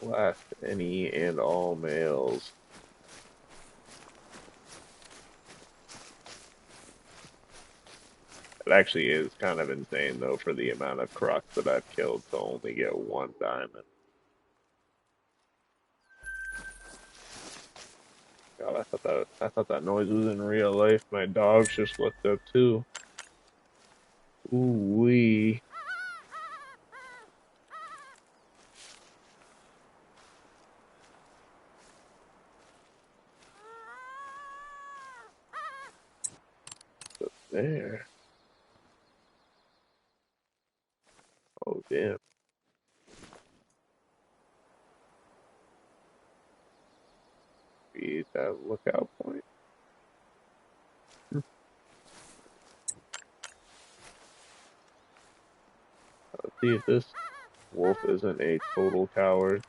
Blast any and all males. It actually is kind of insane though for the amount of crocs that I've killed to only get one diamond. God, I thought that noise was in real life. My dogs just looked up too. Ooh wee. There. Oh damn. Be that lookout point. Let's see if this wolf isn't a total coward.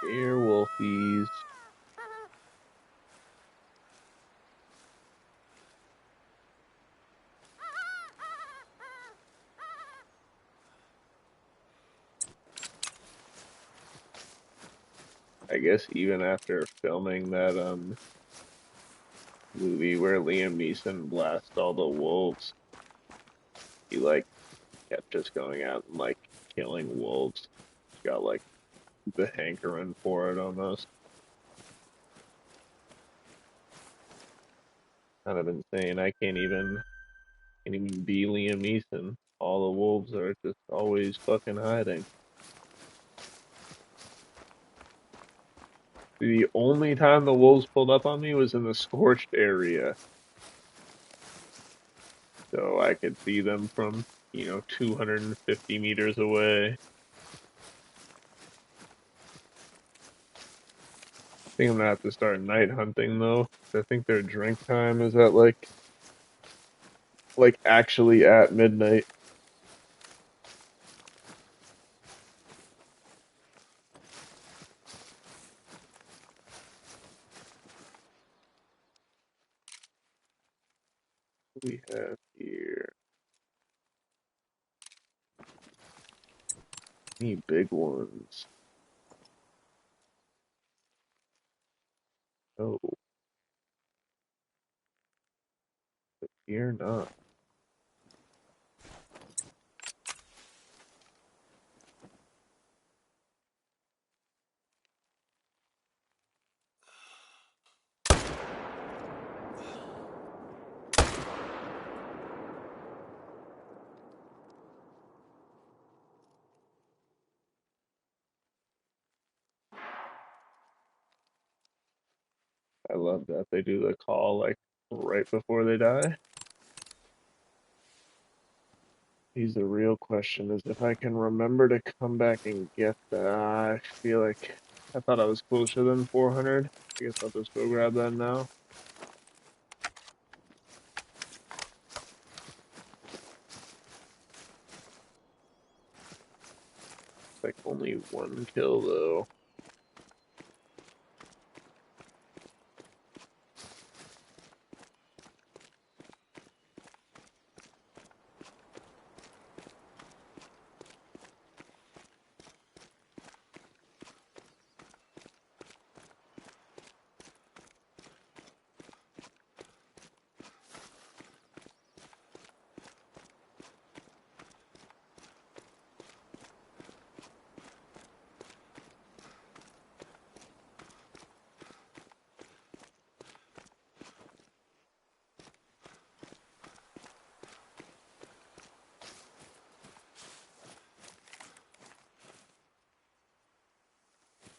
Here, wolfies. I guess even after filming that movie where Liam Neeson blasts all the wolves, he like kept just going out and like killing wolves. He's got like the hankering for it almost. Kind of insane. I can't even be Liam Neeson. All the wolves are just always fucking hiding. The only time the wolves pulled up on me was in the scorched area. So I could see them from, 250 meters away. I think I'm gonna have to start night hunting though. I think their drink time is at like actually at midnight. What do we have here? Any big ones? No, here not. I love that they do the call like right before they die. He's the real question is if I can remember to come back and get that. I feel like I thought I was closer than 400. I guess I'll just go grab that now. It's like only one kill though.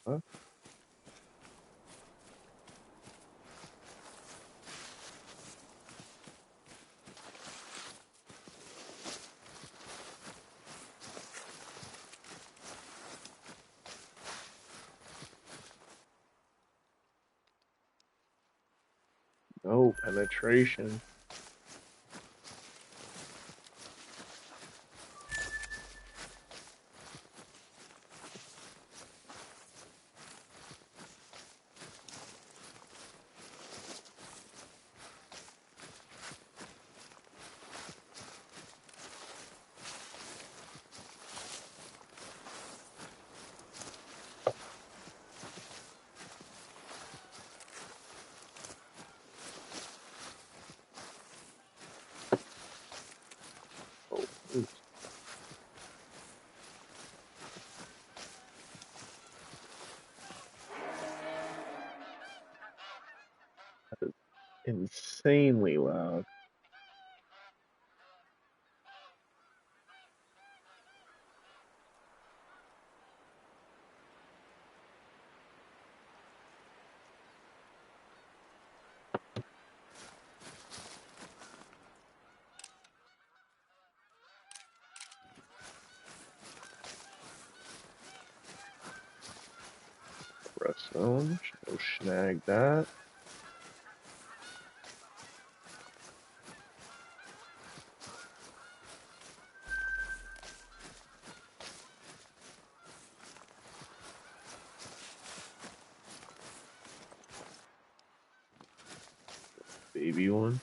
Huh? No penetration. Oh, oops. That is insanely loud. Rest zone. No snag that. Baby one.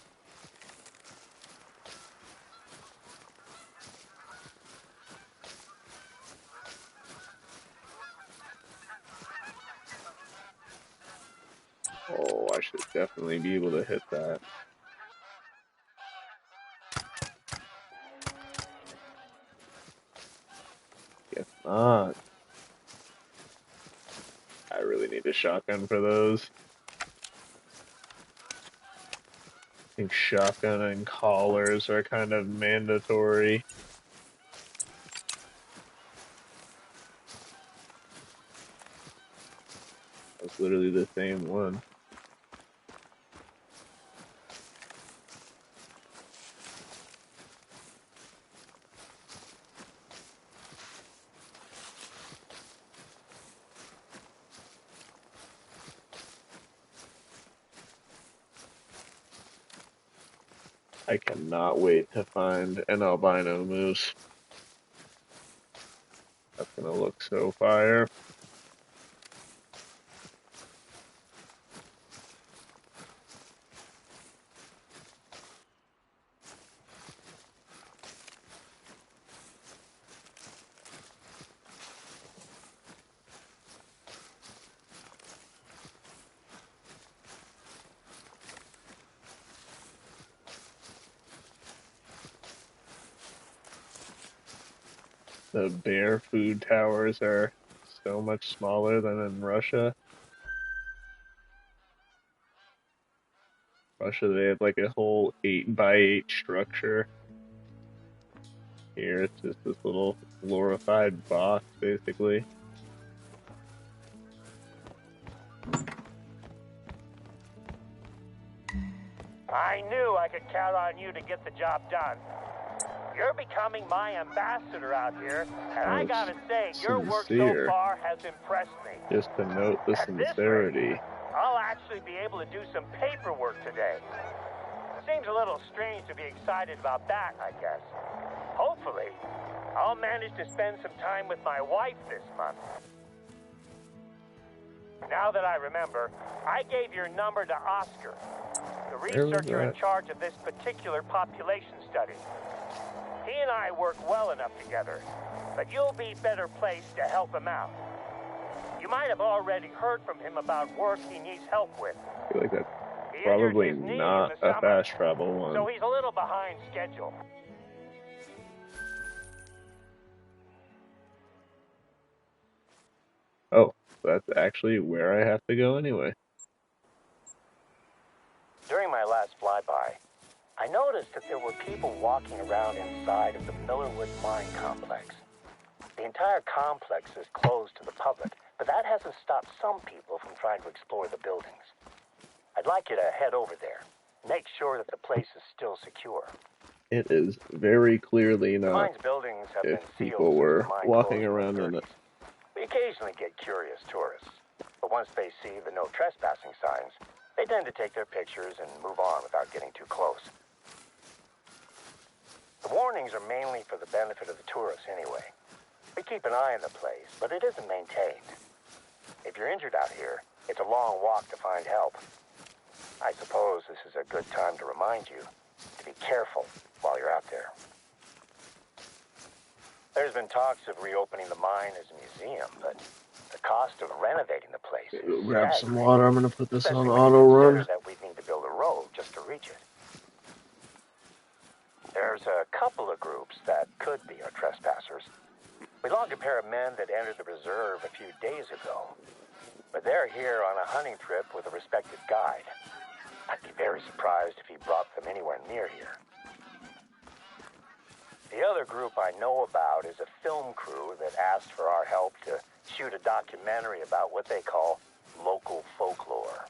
Oh, I should definitely be able to hit that. Guess not. I really need a shotgun for those. I think shotgun and collars are kind of mandatory. That's literally the same one. I cannot wait to find an albino moose. That's gonna look so fire. The bear food towers are so much smaller than in Russia. Russia, they have like a whole 8x8 structure. Here, it's just this little glorified box, basically. I knew I could count on you to get the job done. You're becoming my ambassador out here, and I gotta say, your work so Sincere. far has impressed me. Just to note the At this rate, sincerity. I'll actually be able to do some paperwork today. Seems a little strange to be excited about that, I guess. Hopefully, I'll manage to spend some time with my wife this month. Now that I remember, I gave your number to Oscar, the Where was researcher in that? charge of this particular population study. He and I work well enough together, but you'll be better placed to help him out. You might have already heard from him about work he needs help with. I feel like that's He injured probably his knee in not the a summer, fast travel one. so he's a little behind schedule. Oh, that's actually where I have to go anyway. During my last flyby, I noticed that there were people walking around inside of the Millerwood Mine Complex. The entire complex is closed to the public, but that hasn't stopped some people from trying to explore the buildings. I'd like you to head over there. Make sure that the place is still secure. It is very clearly The not mine's buildings have if been sealed people since were the mine walking closed in around the in it. 30s. We occasionally get curious tourists, but once they see the no trespassing signs, they tend to take their pictures and move on without getting too close. The warnings are mainly for the benefit of the tourists anyway. We keep an eye on the place, but it isn't maintained. If you're injured out here, it's a long walk to find help. I suppose this is a good time to remind you to be careful while you're out there. There's been talks of reopening the mine as a museum, but the cost of renovating the place is Grab some staggering, water. I'm gonna put this on especially when you auto consider run. that we'd need to build a road just to reach it. There's a couple of groups that could be our trespassers. We logged a pair of men that entered the reserve a few days ago, but they're here on a hunting trip with a respected guide. I'd be very surprised if he brought them anywhere near here. The other group I know about is a film crew that asked for our help to shoot a documentary about what they call local folklore.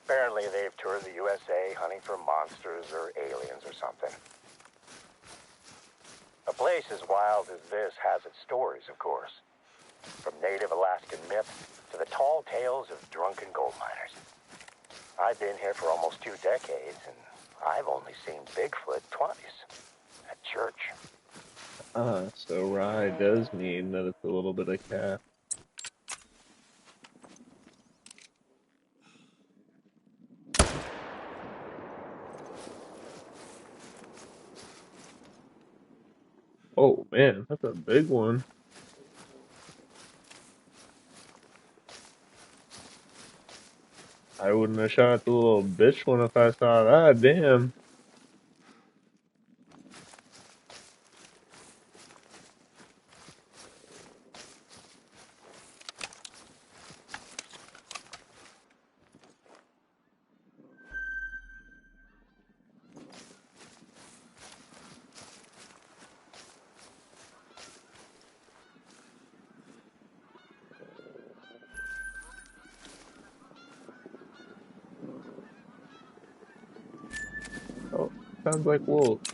Apparently they've toured the USA hunting for monsters or aliens or something. A place as wild as this has its stories, of course. From native Alaskan myths to the tall tales of drunken gold miners. I've been here for almost 2 decades, and I've only seen Bigfoot twice. At church. So rye does mean that it's a little bit of cat. Oh man, that's a big one. I wouldn't have shot the little bitch one if I saw that. Damn. sounds like wolves.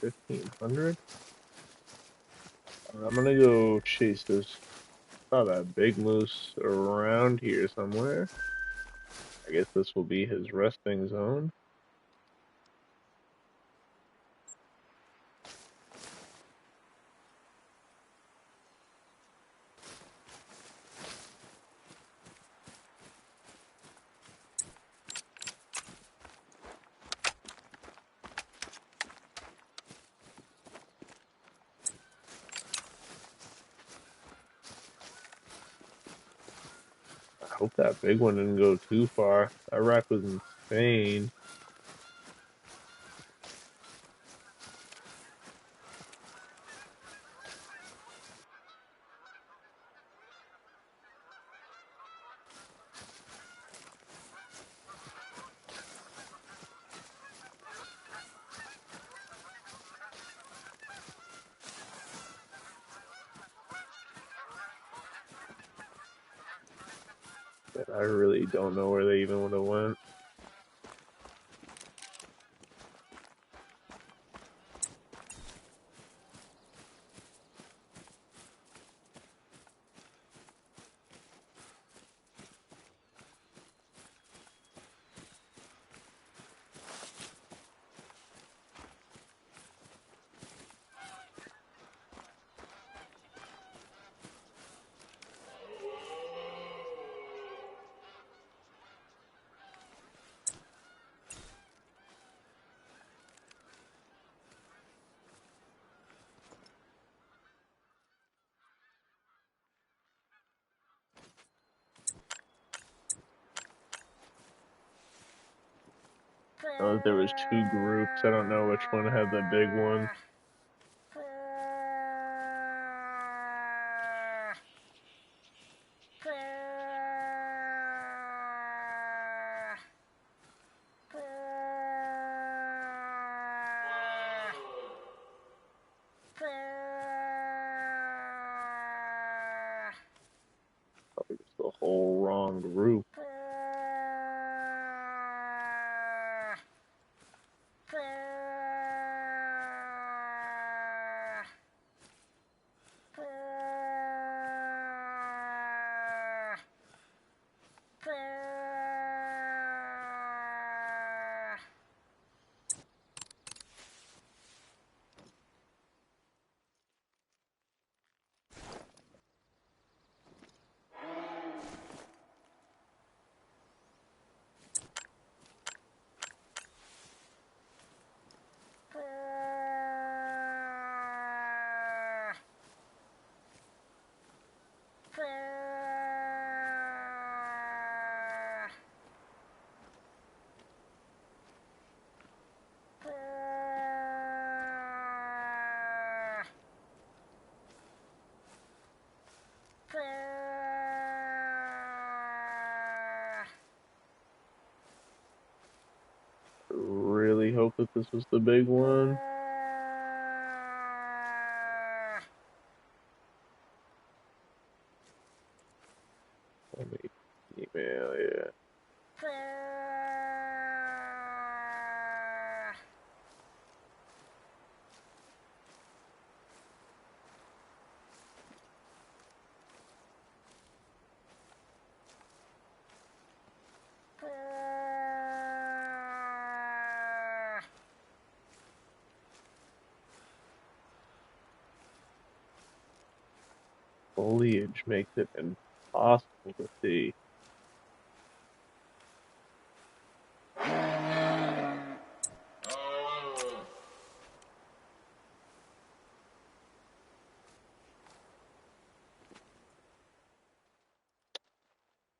$1,500. I'm gonna go chase this. Saw that big moose around here somewhere. I guess this will be his resting zone. I hope that big one didn't go too far. That rack was insane. I really don't know where they even would have went. Oh, there was two groups. I don't know which one had the big one. Probably just the whole wrong group. Really hope that this was the big one. Let me email, yeah. Foliage makes it impossible to see. Of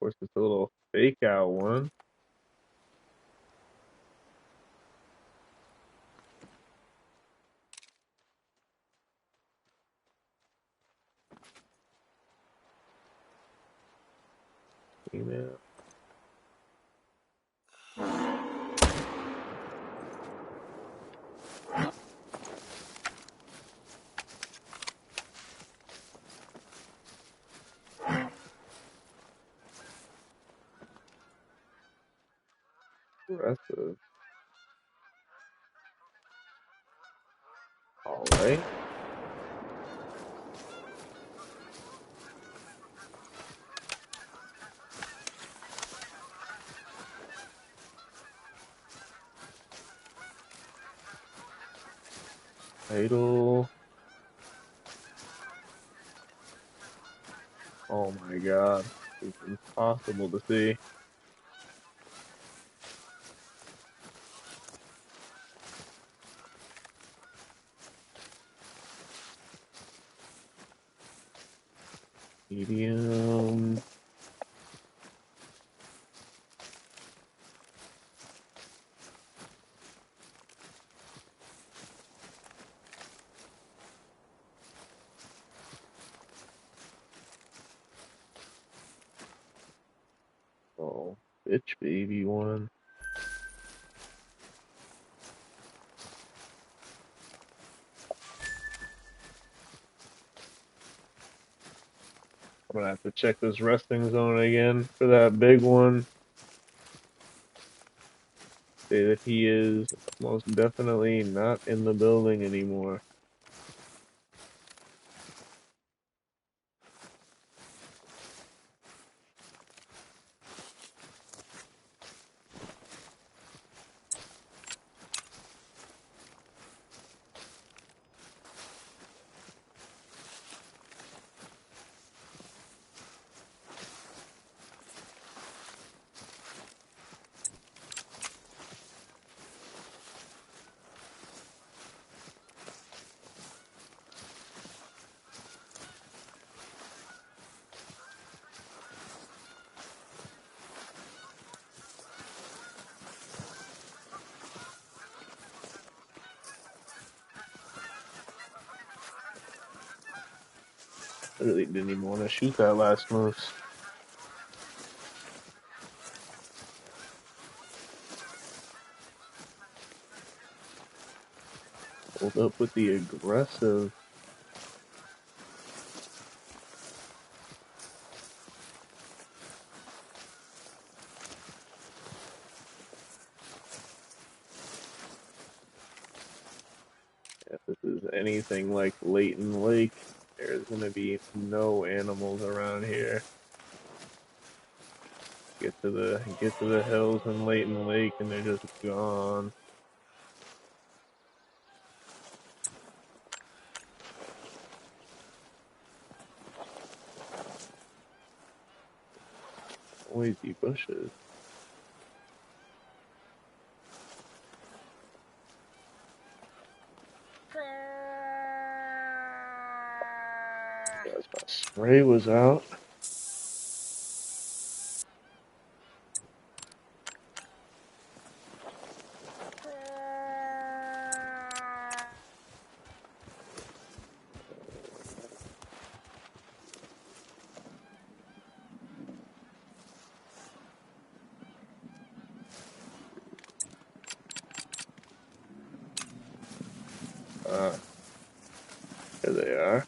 course, it's a little fake out one. Email. Aggressive. All right. Idle. Oh my god. It's impossible to see. Medium. Oh, bitch baby one. I'm gonna have to check this resting zone again for that big one. Say that he is most definitely not in the building anymore. I really didn't even want to shoot that last moose. Hold up with the aggressive. If this is anything like Leighton Lake, there's gonna be no animals around here. Get to the hills in Leighton Lake and they're just gone. Noisy bushes. Guess my spray was out. Ah, here they are.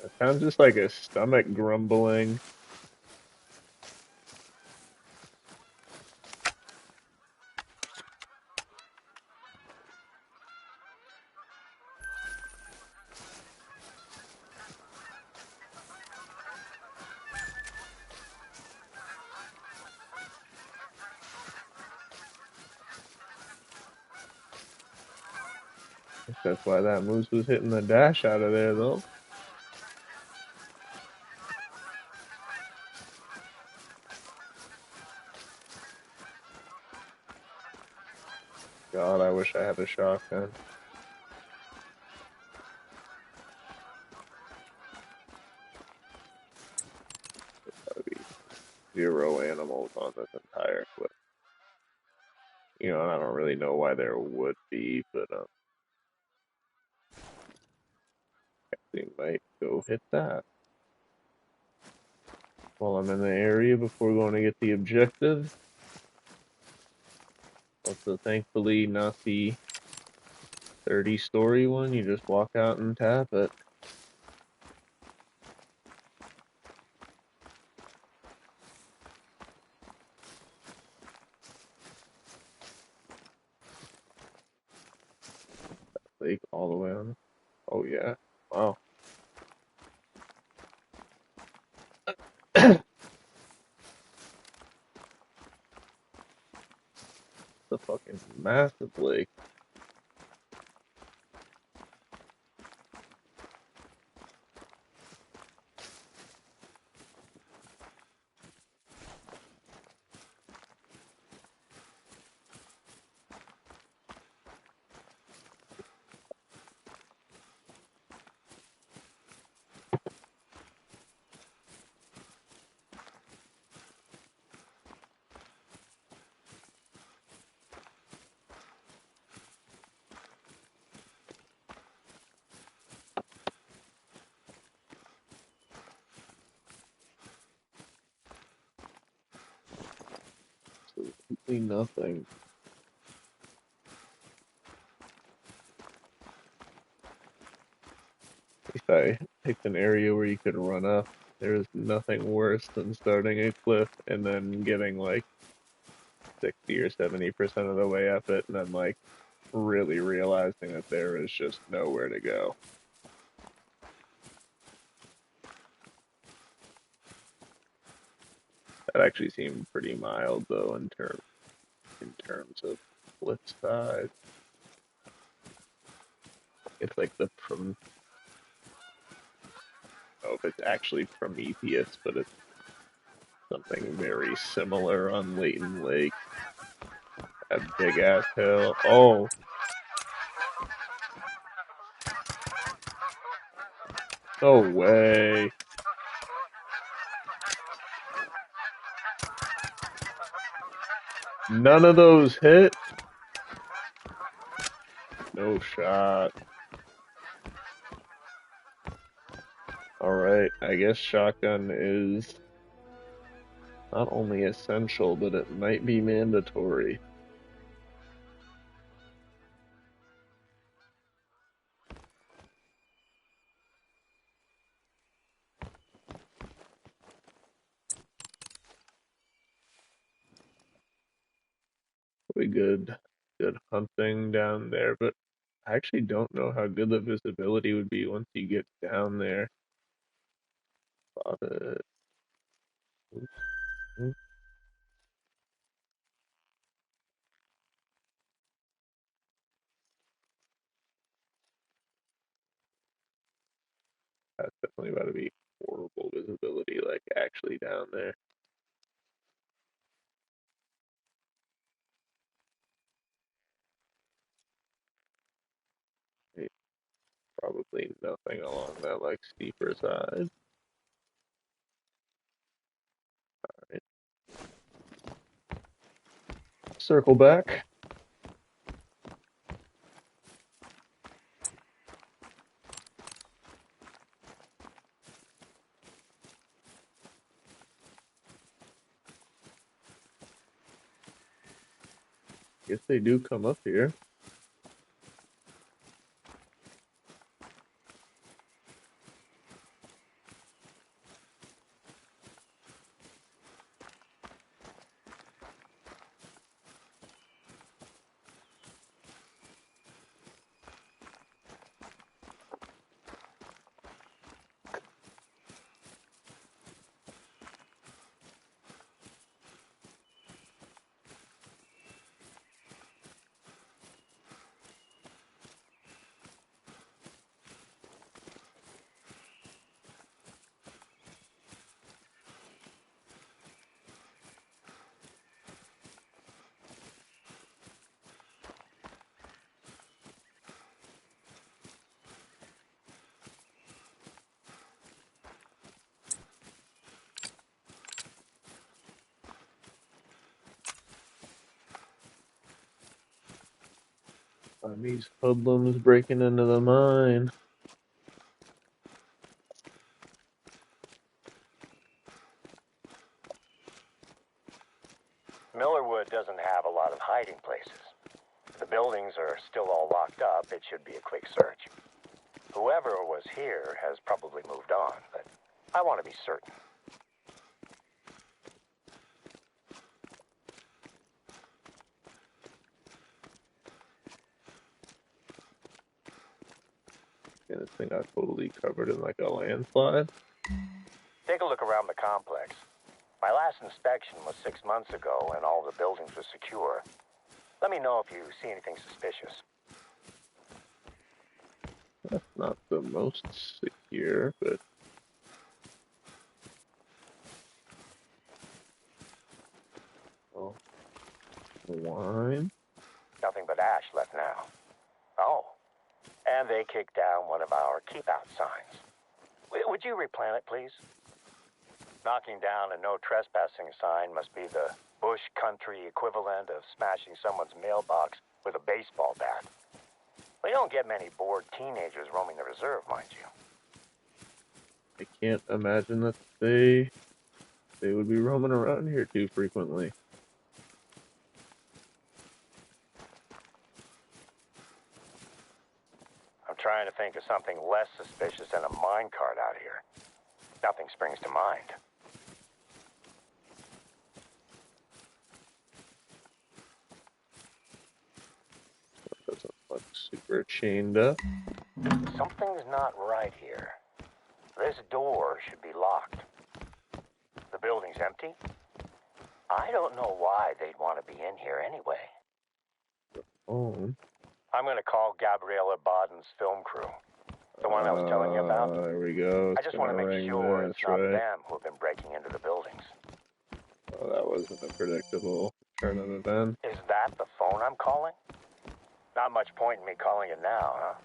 It sounds just like a stomach grumbling. That's why that moose was hitting the dash out of there, though. God, I wish I had a shotgun. zero animals on this entire cliff. I don't really know why there would be, but we might go hit that while I'm in the area before going to get the objective. Also, thankfully, not the 30-story one. You just walk out and tap it. Lake all the way on. Oh yeah. Wow. The fucking massive lake. Absolutely nothing. If I picked an area where you could run up, there is nothing worse than starting a cliff and then getting like 60 or 70% of the way up it and then like really realizing that there is just nowhere to go. That actually seemed pretty mild though in terms of cliff size. It's like the I don't know if it's actually Prometheus, but it's something very similar on Leighton Lake. That big ass hill. Oh, no way. None of those hit? No shot. Alright, I guess shotgun is not only essential, but it might be mandatory. We good hunting down there, but I actually don't know how good the visibility would be once you get down there. Spot it. Oop, oop. That's definitely about to be horrible visibility, like actually down there. Hey, probably nothing along that like steeper side. Alright, circle back. Guess they do come up here. These hoodlums breaking into the mine. Millerwood doesn't have a lot of hiding places. The buildings are still all locked up. It should be a quick search. Whoever was here has probably moved on, but I want to be certain. Yeah, this thing got totally covered in like a landslide. Take a look around the complex. My last inspection was 6 months ago, and all the buildings were secure. Let me know if you see anything suspicious. That's not the most secure, but well, wine. Nothing but ash left now. Oh, and they kicked down one of our keep-out signs. Would you replant it, please? Knocking down a no trespassing sign must be the bush country equivalent of smashing someone's mailbox with a baseball bat. We don't get many bored teenagers roaming the reserve, mind you. I can't imagine that they would be roaming around here too frequently. I'm trying to think of something less suspicious than a minecart out here. Nothing springs to mind. Doesn't look super chained up. Something's not right here. This door should be locked. The building's empty? I don't know why they'd want to be in here anyway. Oh. I'm going to call Gabriella Baden's film crew. The one I was telling you about. There we go. I just want to make sure it's not right. them who have been breaking into the buildings. Oh, that wasn't a predictable turn of events. Is that the phone I'm calling? Not much point in me calling it now, huh?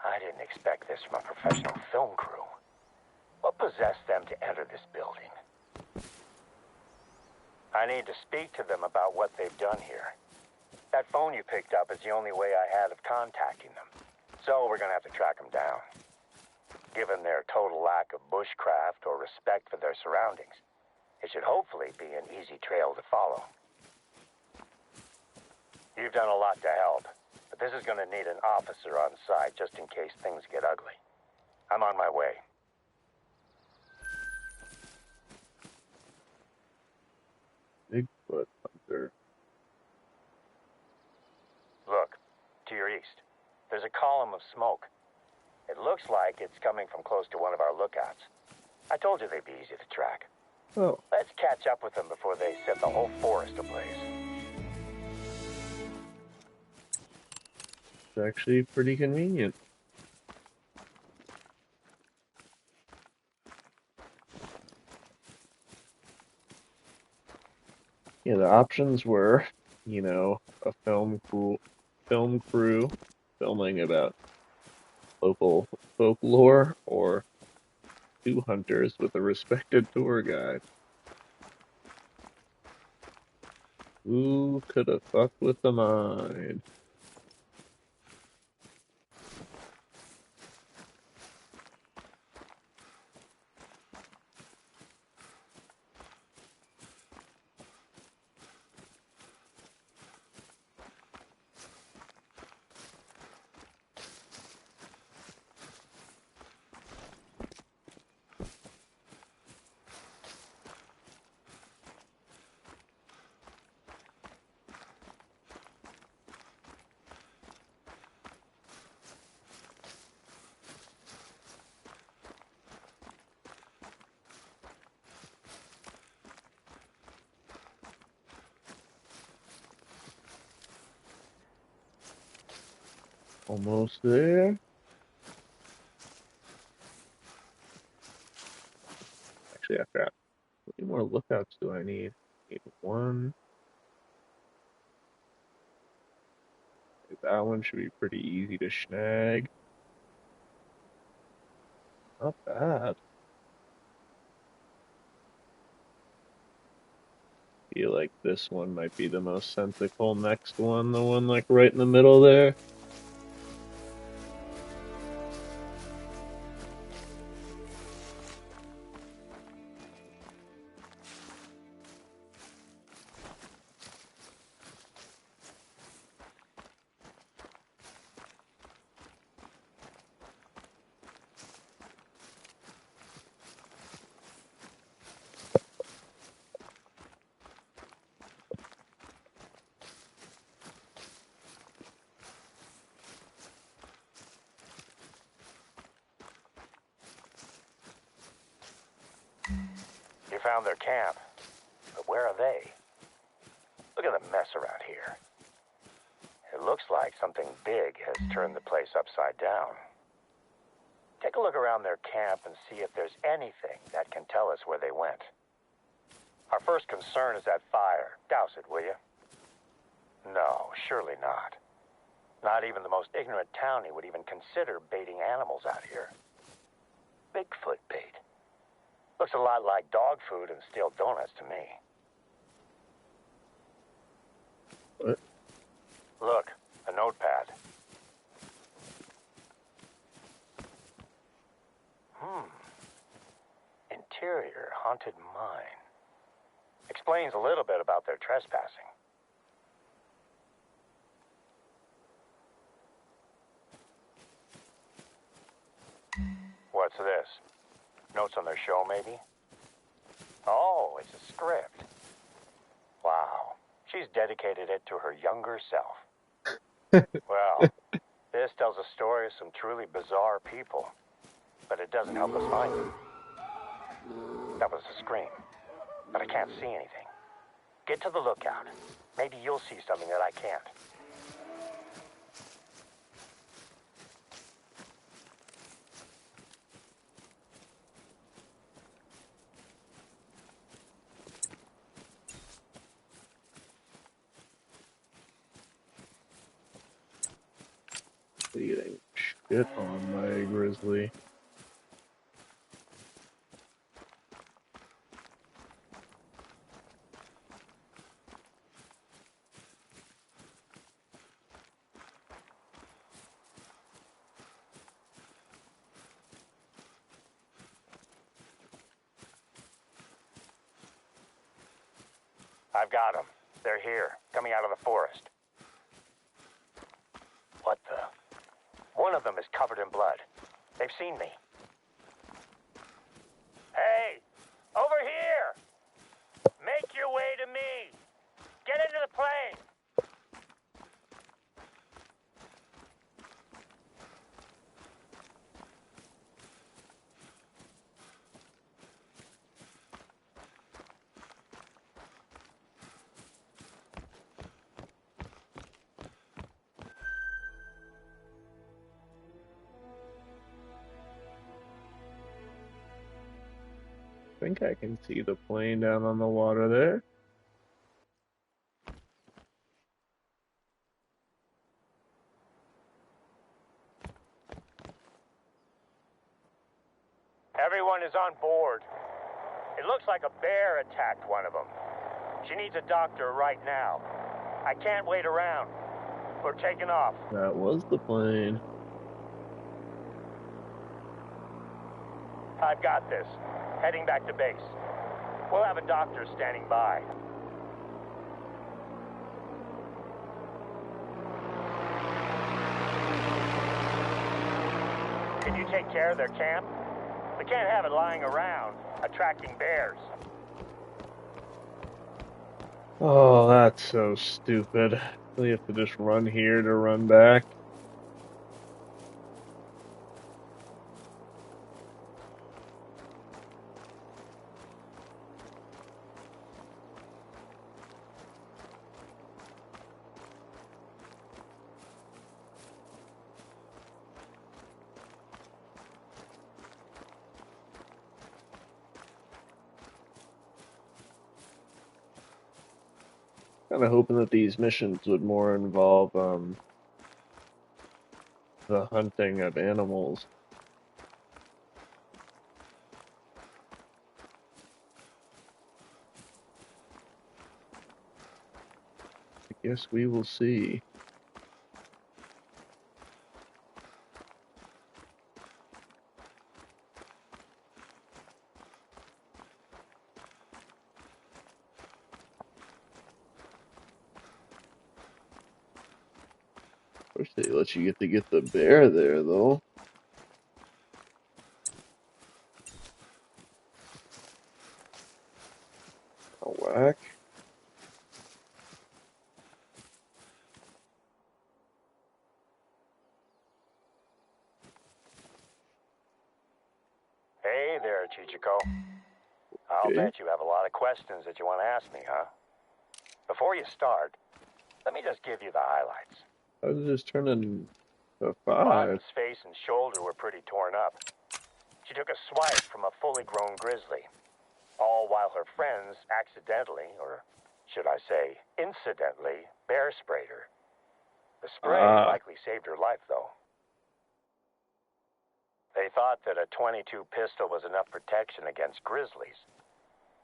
I didn't expect this from a professional film crew. What possessed them to enter this building? I need to speak to them about what they've done here. That phone you picked up is the only way I had of contacting them. So we're gonna have to track them down. Given their total lack of bushcraft or respect for their surroundings, it should hopefully be an easy trail to follow. You've done a lot to help, but this is gonna need an officer on site just in case things get ugly. I'm on my way. Bigfoot hunter. Look, to your east. There's a column of smoke. It looks like it's coming from close to one of our lookouts. I told you they'd be easy to track. Oh, Let's catch up with them before they set the whole forest ablaze. it's actually pretty convenient. Yeah, the options were, a film crew filming about local folklore, or two hunters with a respected tour guide. Who could have fucked with the mind? Almost there. Actually, I forgot. How many more lookouts do I need? Need one. That one should be pretty easy to snag. Not bad. Feel like this one might be the most sensical next one, the one like right in the middle there. You found their camp, but where are they? Look at the mess around here. It looks like something big has turned the place upside down. Take a look around their camp and see if there's anything that can tell us where they went. Our first concern is that fire. Douse it, will you? No, surely not. Not even the most ignorant townie would even consider baiting animals out here. Bigfoot bait. Looks a lot like dog food and steel donuts to me. What? Look, a notepad. Interior haunted mine. Explains a little bit about their trespassing. What's this? Notes on their show, maybe? Oh, it's a script. Wow. She's dedicated it to her younger self. Well, this tells a story of some truly bizarre people, but it doesn't help us find them. That was a scream, but I can't see anything. Get to the lookout. Maybe you'll see something that I can't. Getting shit on by a grizzly. I've got them. They're here, coming out of the forest. What the? One of them is covered in blood. They've seen me. Hey! Over here! Make your way to me! Get into the plane! I think I can see the plane down on the water there. Everyone is on board. It looks like a bear attacked one of them. She needs a doctor right now. I can't wait around. We're taking off. That was the plane. I've got this. Heading back to base. We'll have a doctor standing by. Can you take care of their camp? We can't have it lying around, attracting bears. Oh, that's so stupid. We have to just run here to run back. Kind of hoping that these missions would more involve the hunting of animals. Guess we will see. Wish they let you get the bear there though. A whack. Hey there, Chichiko. I'll Okay. bet you have a lot of questions that you want to ask me, huh? Before you start, let me just give you the highlights. How did this turn into five? Autumn's face and shoulder were pretty torn up. She took a swipe from a fully grown grizzly, all while her friends accidentally, or should I say incidentally, bear sprayed her. The spray Ah, likely saved her life, though. They thought that a .22 pistol was enough protection against grizzlies.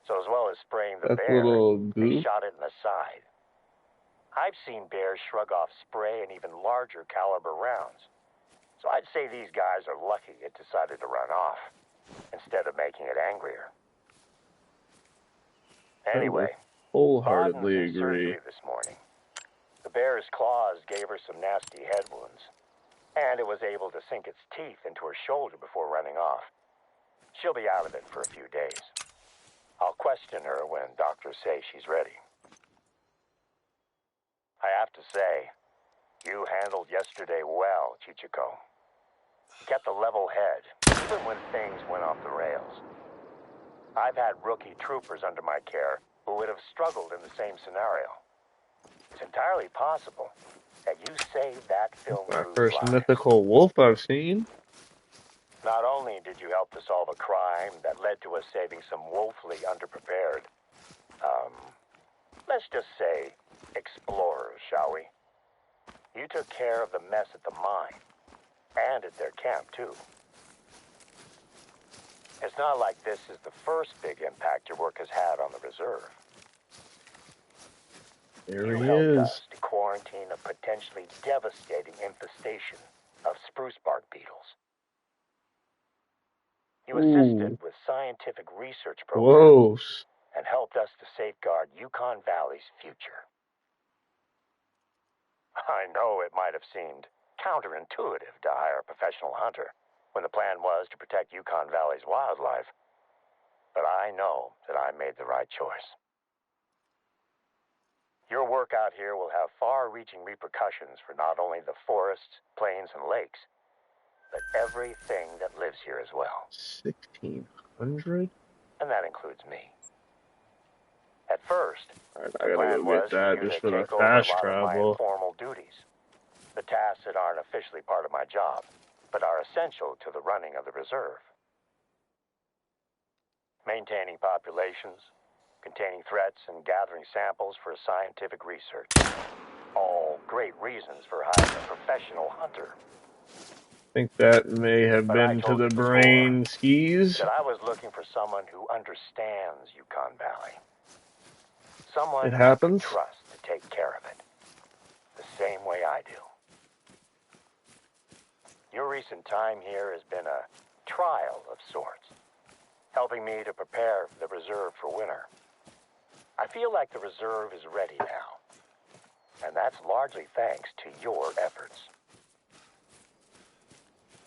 So as well as spraying the that's a bear, little they goof. shot it in the side. I've seen bears shrug off spray and even larger caliber rounds. So I'd say these guys are lucky it decided to run off, instead of making it angrier. I will Anyway, Autumn's wholeheartedly in agree. surgery this morning. The bear's claws gave her some nasty head wounds, and it was able to sink its teeth into her shoulder before running off. She'll be out of it for a few days. I'll question her when doctors say she's ready. I have to say, you handled yesterday well, Chichiko. You kept a level head, even when things went off the rails. I've had rookie troopers under my care who would have struggled in the same scenario. It's entirely possible that you saved that film My crew's first lives. mythical wolf I've seen. Not only did you help to solve a crime that led to us saving some woefully underprepared, um, let's just say, explorers, shall we? You took care of the mess at the mine, and at their camp, too. It's not like this is the first big impact your work has had on the reserve. There You he helped is. us to quarantine a potentially devastating infestation of spruce bark beetles. You assisted Ooh, with scientific research programs close. and helped us to safeguard Yukon Valley's future. I know it might have seemed counterintuitive to hire a professional hunter when the plan was to protect Yukon Valley's wildlife, but I know that I made the right choice. Your work out here will have far-reaching repercussions for not only the forests, plains, and lakes, but everything that lives here as well. 1600? And that includes me. At first, Alright, I the gotta go plan get was for that you just to for the take over a fast lot of my travel. informal duties. The tasks that aren't officially part of my job, but are essential to the running of the reserve. Maintaining populations, containing threats, and gathering samples for scientific research. All great reasons for hiring a professional hunter. Think that may have But I been to told the you before brain skis. that I was looking for someone who understands Yukon Valley. Someone It you could happens. trust to take care of it, the same way I do. Your recent time here has been a trial of sorts, helping me to prepare the reserve for winter. I feel like the reserve is ready now, and that's largely thanks to your efforts.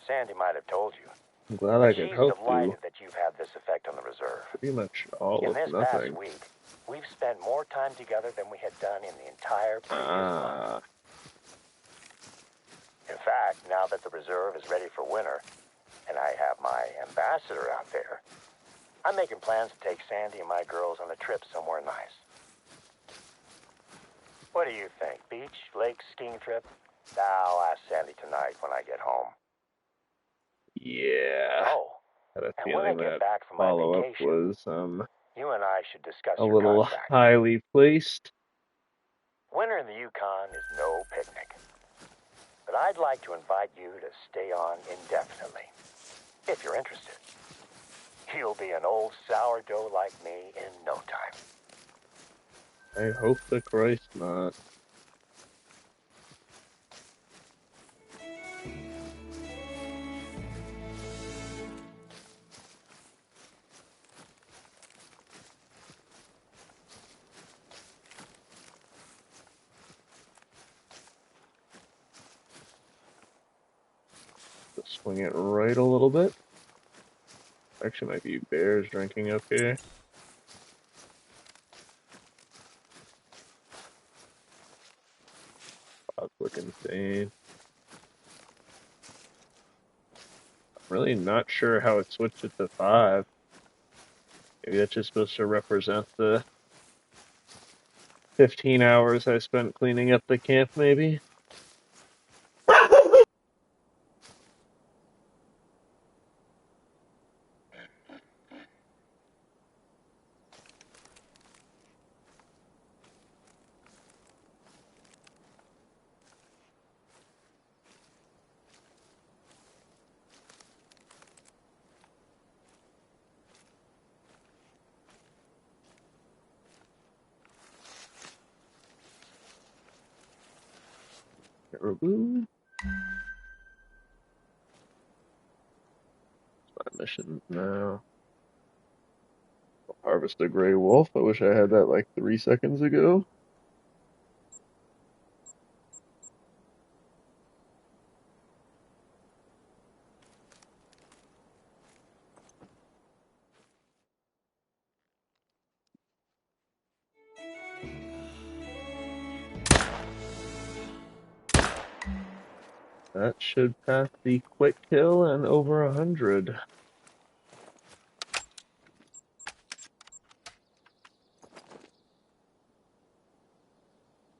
Sandy might have told you, I'm glad but I could she's help you. delighted that you've had this effect on the reserve. Pretty much all In of this past nothing. week, we've spent more time together than we had done in the entire previous month. Ah, In fact, now that the reserve is ready for winter, and I have my ambassador out there, I'm making plans to take Sandy and my girls on a trip somewhere nice. What do you think? Beach, lake, skiing trip? I'll ask Sandy tonight when I get home. yeah. Oh, Had a and when I feeling get that back from my follow up vacation, was you and I should discuss a your little contract. highly placed. Winter in the Yukon is no picnic. But I'd like to invite you to stay on indefinitely, if you're interested. You'll be an old sourdough like me in no time. I hope to Christ not. Swing it right a little bit. Actually, might be bears drinking up here. Clouds look insane. I'm really not sure how it switched it to 5. Maybe that's just supposed to represent the 15 hours I spent cleaning up the camp, maybe? Caribou. My mission now. Harvest a gray wolf. I wish I had that like 3 seconds ago. That should pass the quick kill and over 100.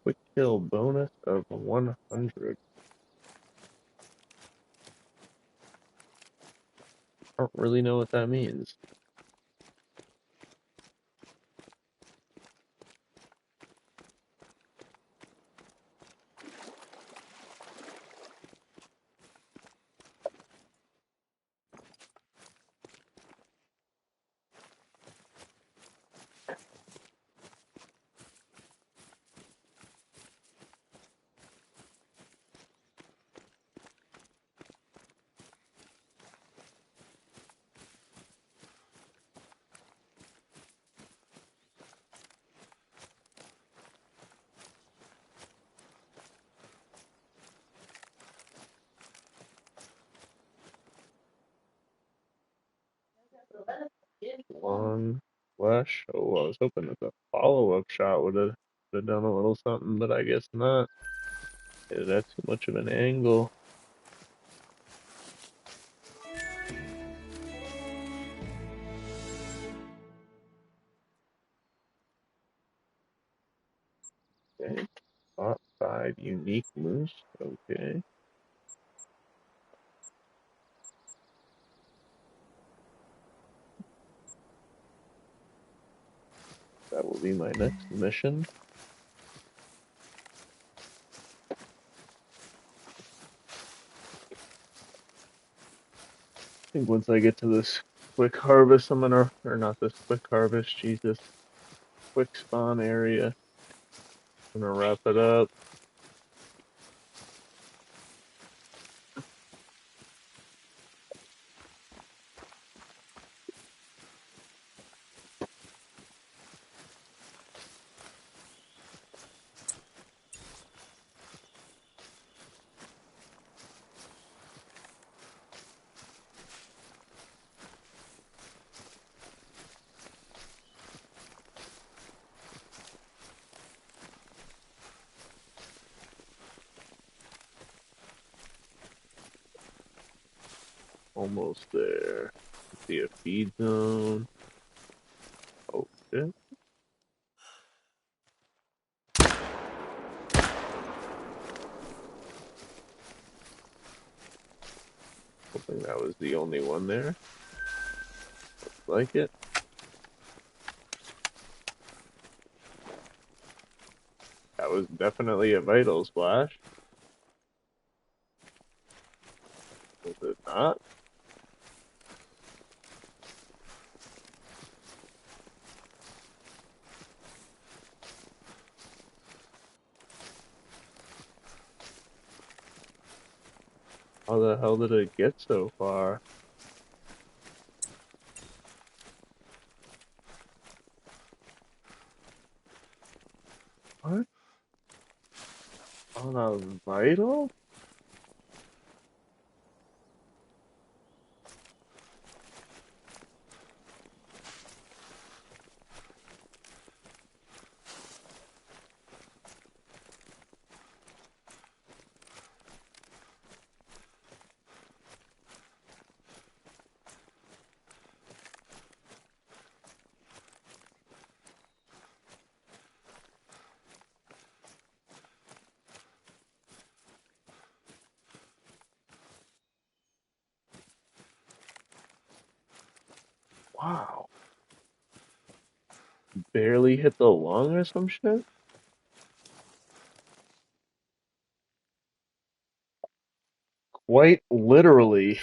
Quick kill bonus of 100. I don't really know what that means. Long flash. Oh, I was hoping that the follow-up shot would have done a little something, but I guess not. Yeah, that's too much of an angle. Okay. Top 5 unique moose. Okay. That will be my next mission. I think once I get to this quick harvest, I'm gonna, or not this quick harvest, Jesus, quick spawn area. I'm gonna wrap it up. Almost there. See a feed zone. Oh shit. Hoping that was the only one there. Like it. That was definitely a vital splash. Was it not? How the hell did it get so far? What? On a vital? Wow. Barely hit the lung or some shit? Quite literally.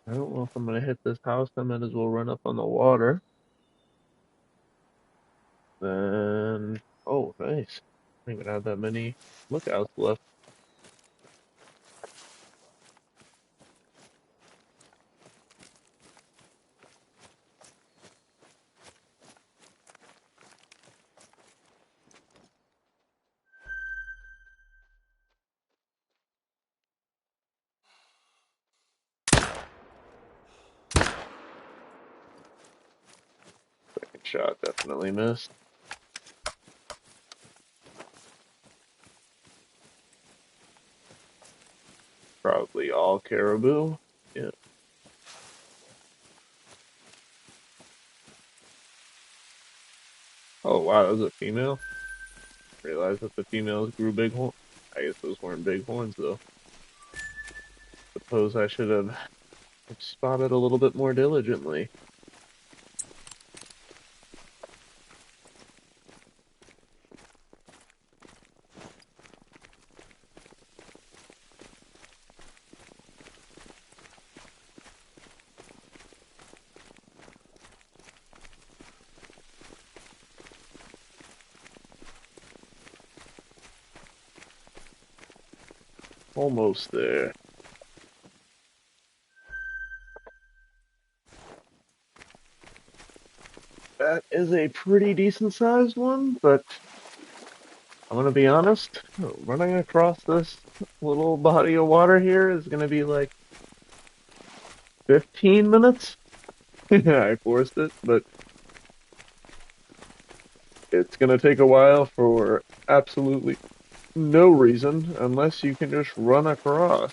I don't know if I'm gonna hit this house. I might as well run up on the water. Then, oh, nice. I don't even have that many lookouts left. Second shot definitely missed. Probably all caribou. Yeah. Oh wow, that was a female. Realized that the females grew big horns. I guess those weren't big horns though. Suppose I should have spotted a little bit more diligently. Almost there. That is a pretty decent sized one, but I'm gonna be honest, running across this little body of water here is gonna be like 15 minutes. I forced it, but it's gonna take a while for absolutely no reason unless you can just run across.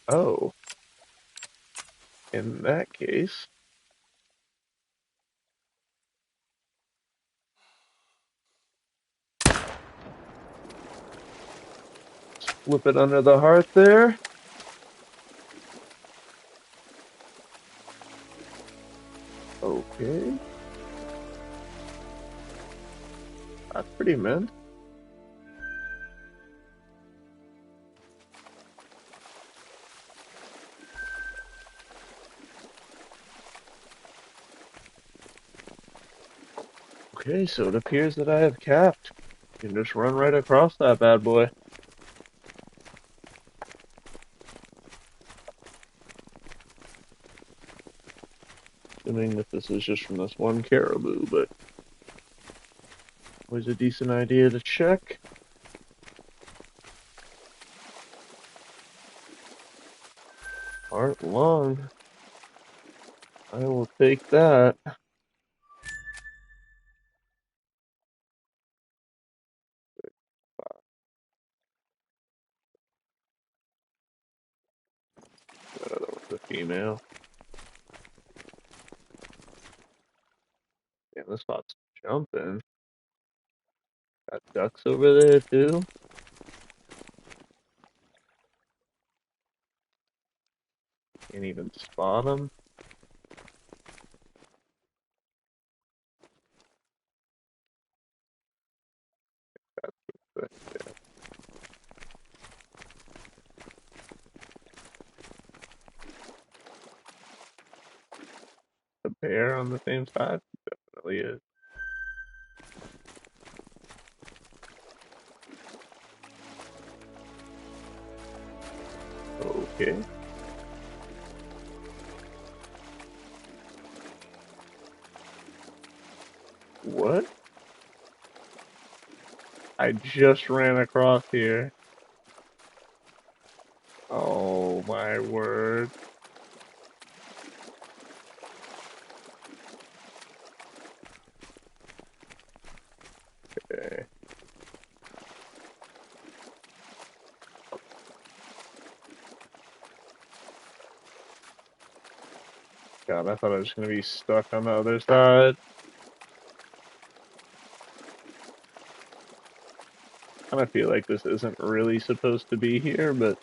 Oh, in that case, flip it under the heart there. Okay, that's pretty mint. Okay, so it appears that I have capped. You can just run right across that bad boy. Assuming that this is just from this one caribou, but always a decent idea to check. Heart lung. I will take that. That other one's a female. Damn, this spot's jumping. Got ducks over there too. Can't even spot them. The bear on the same side? Definitely is. Okay. What? I just ran across here. Oh my word. Okay. God, I thought I was gonna be stuck on the other side. kind of feel like this isn't really supposed to be here, but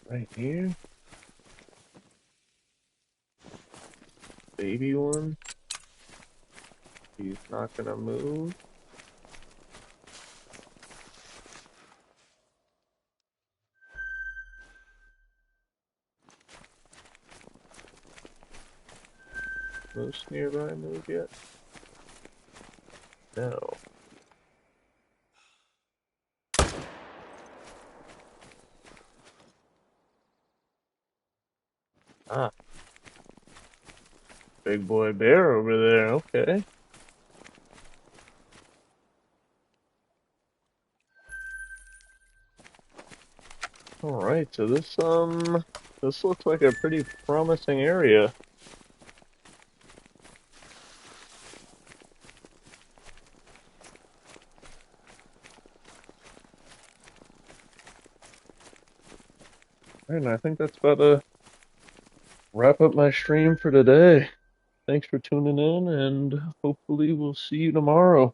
right here, baby one, he's not gonna move. Moose nearby move yet? No. Ah, big boy bear over there. Okay. All right. So this looks like a pretty promising area. And I think that's about to wrap up my stream for today. Thanks for tuning in, and hopefully we'll see you tomorrow.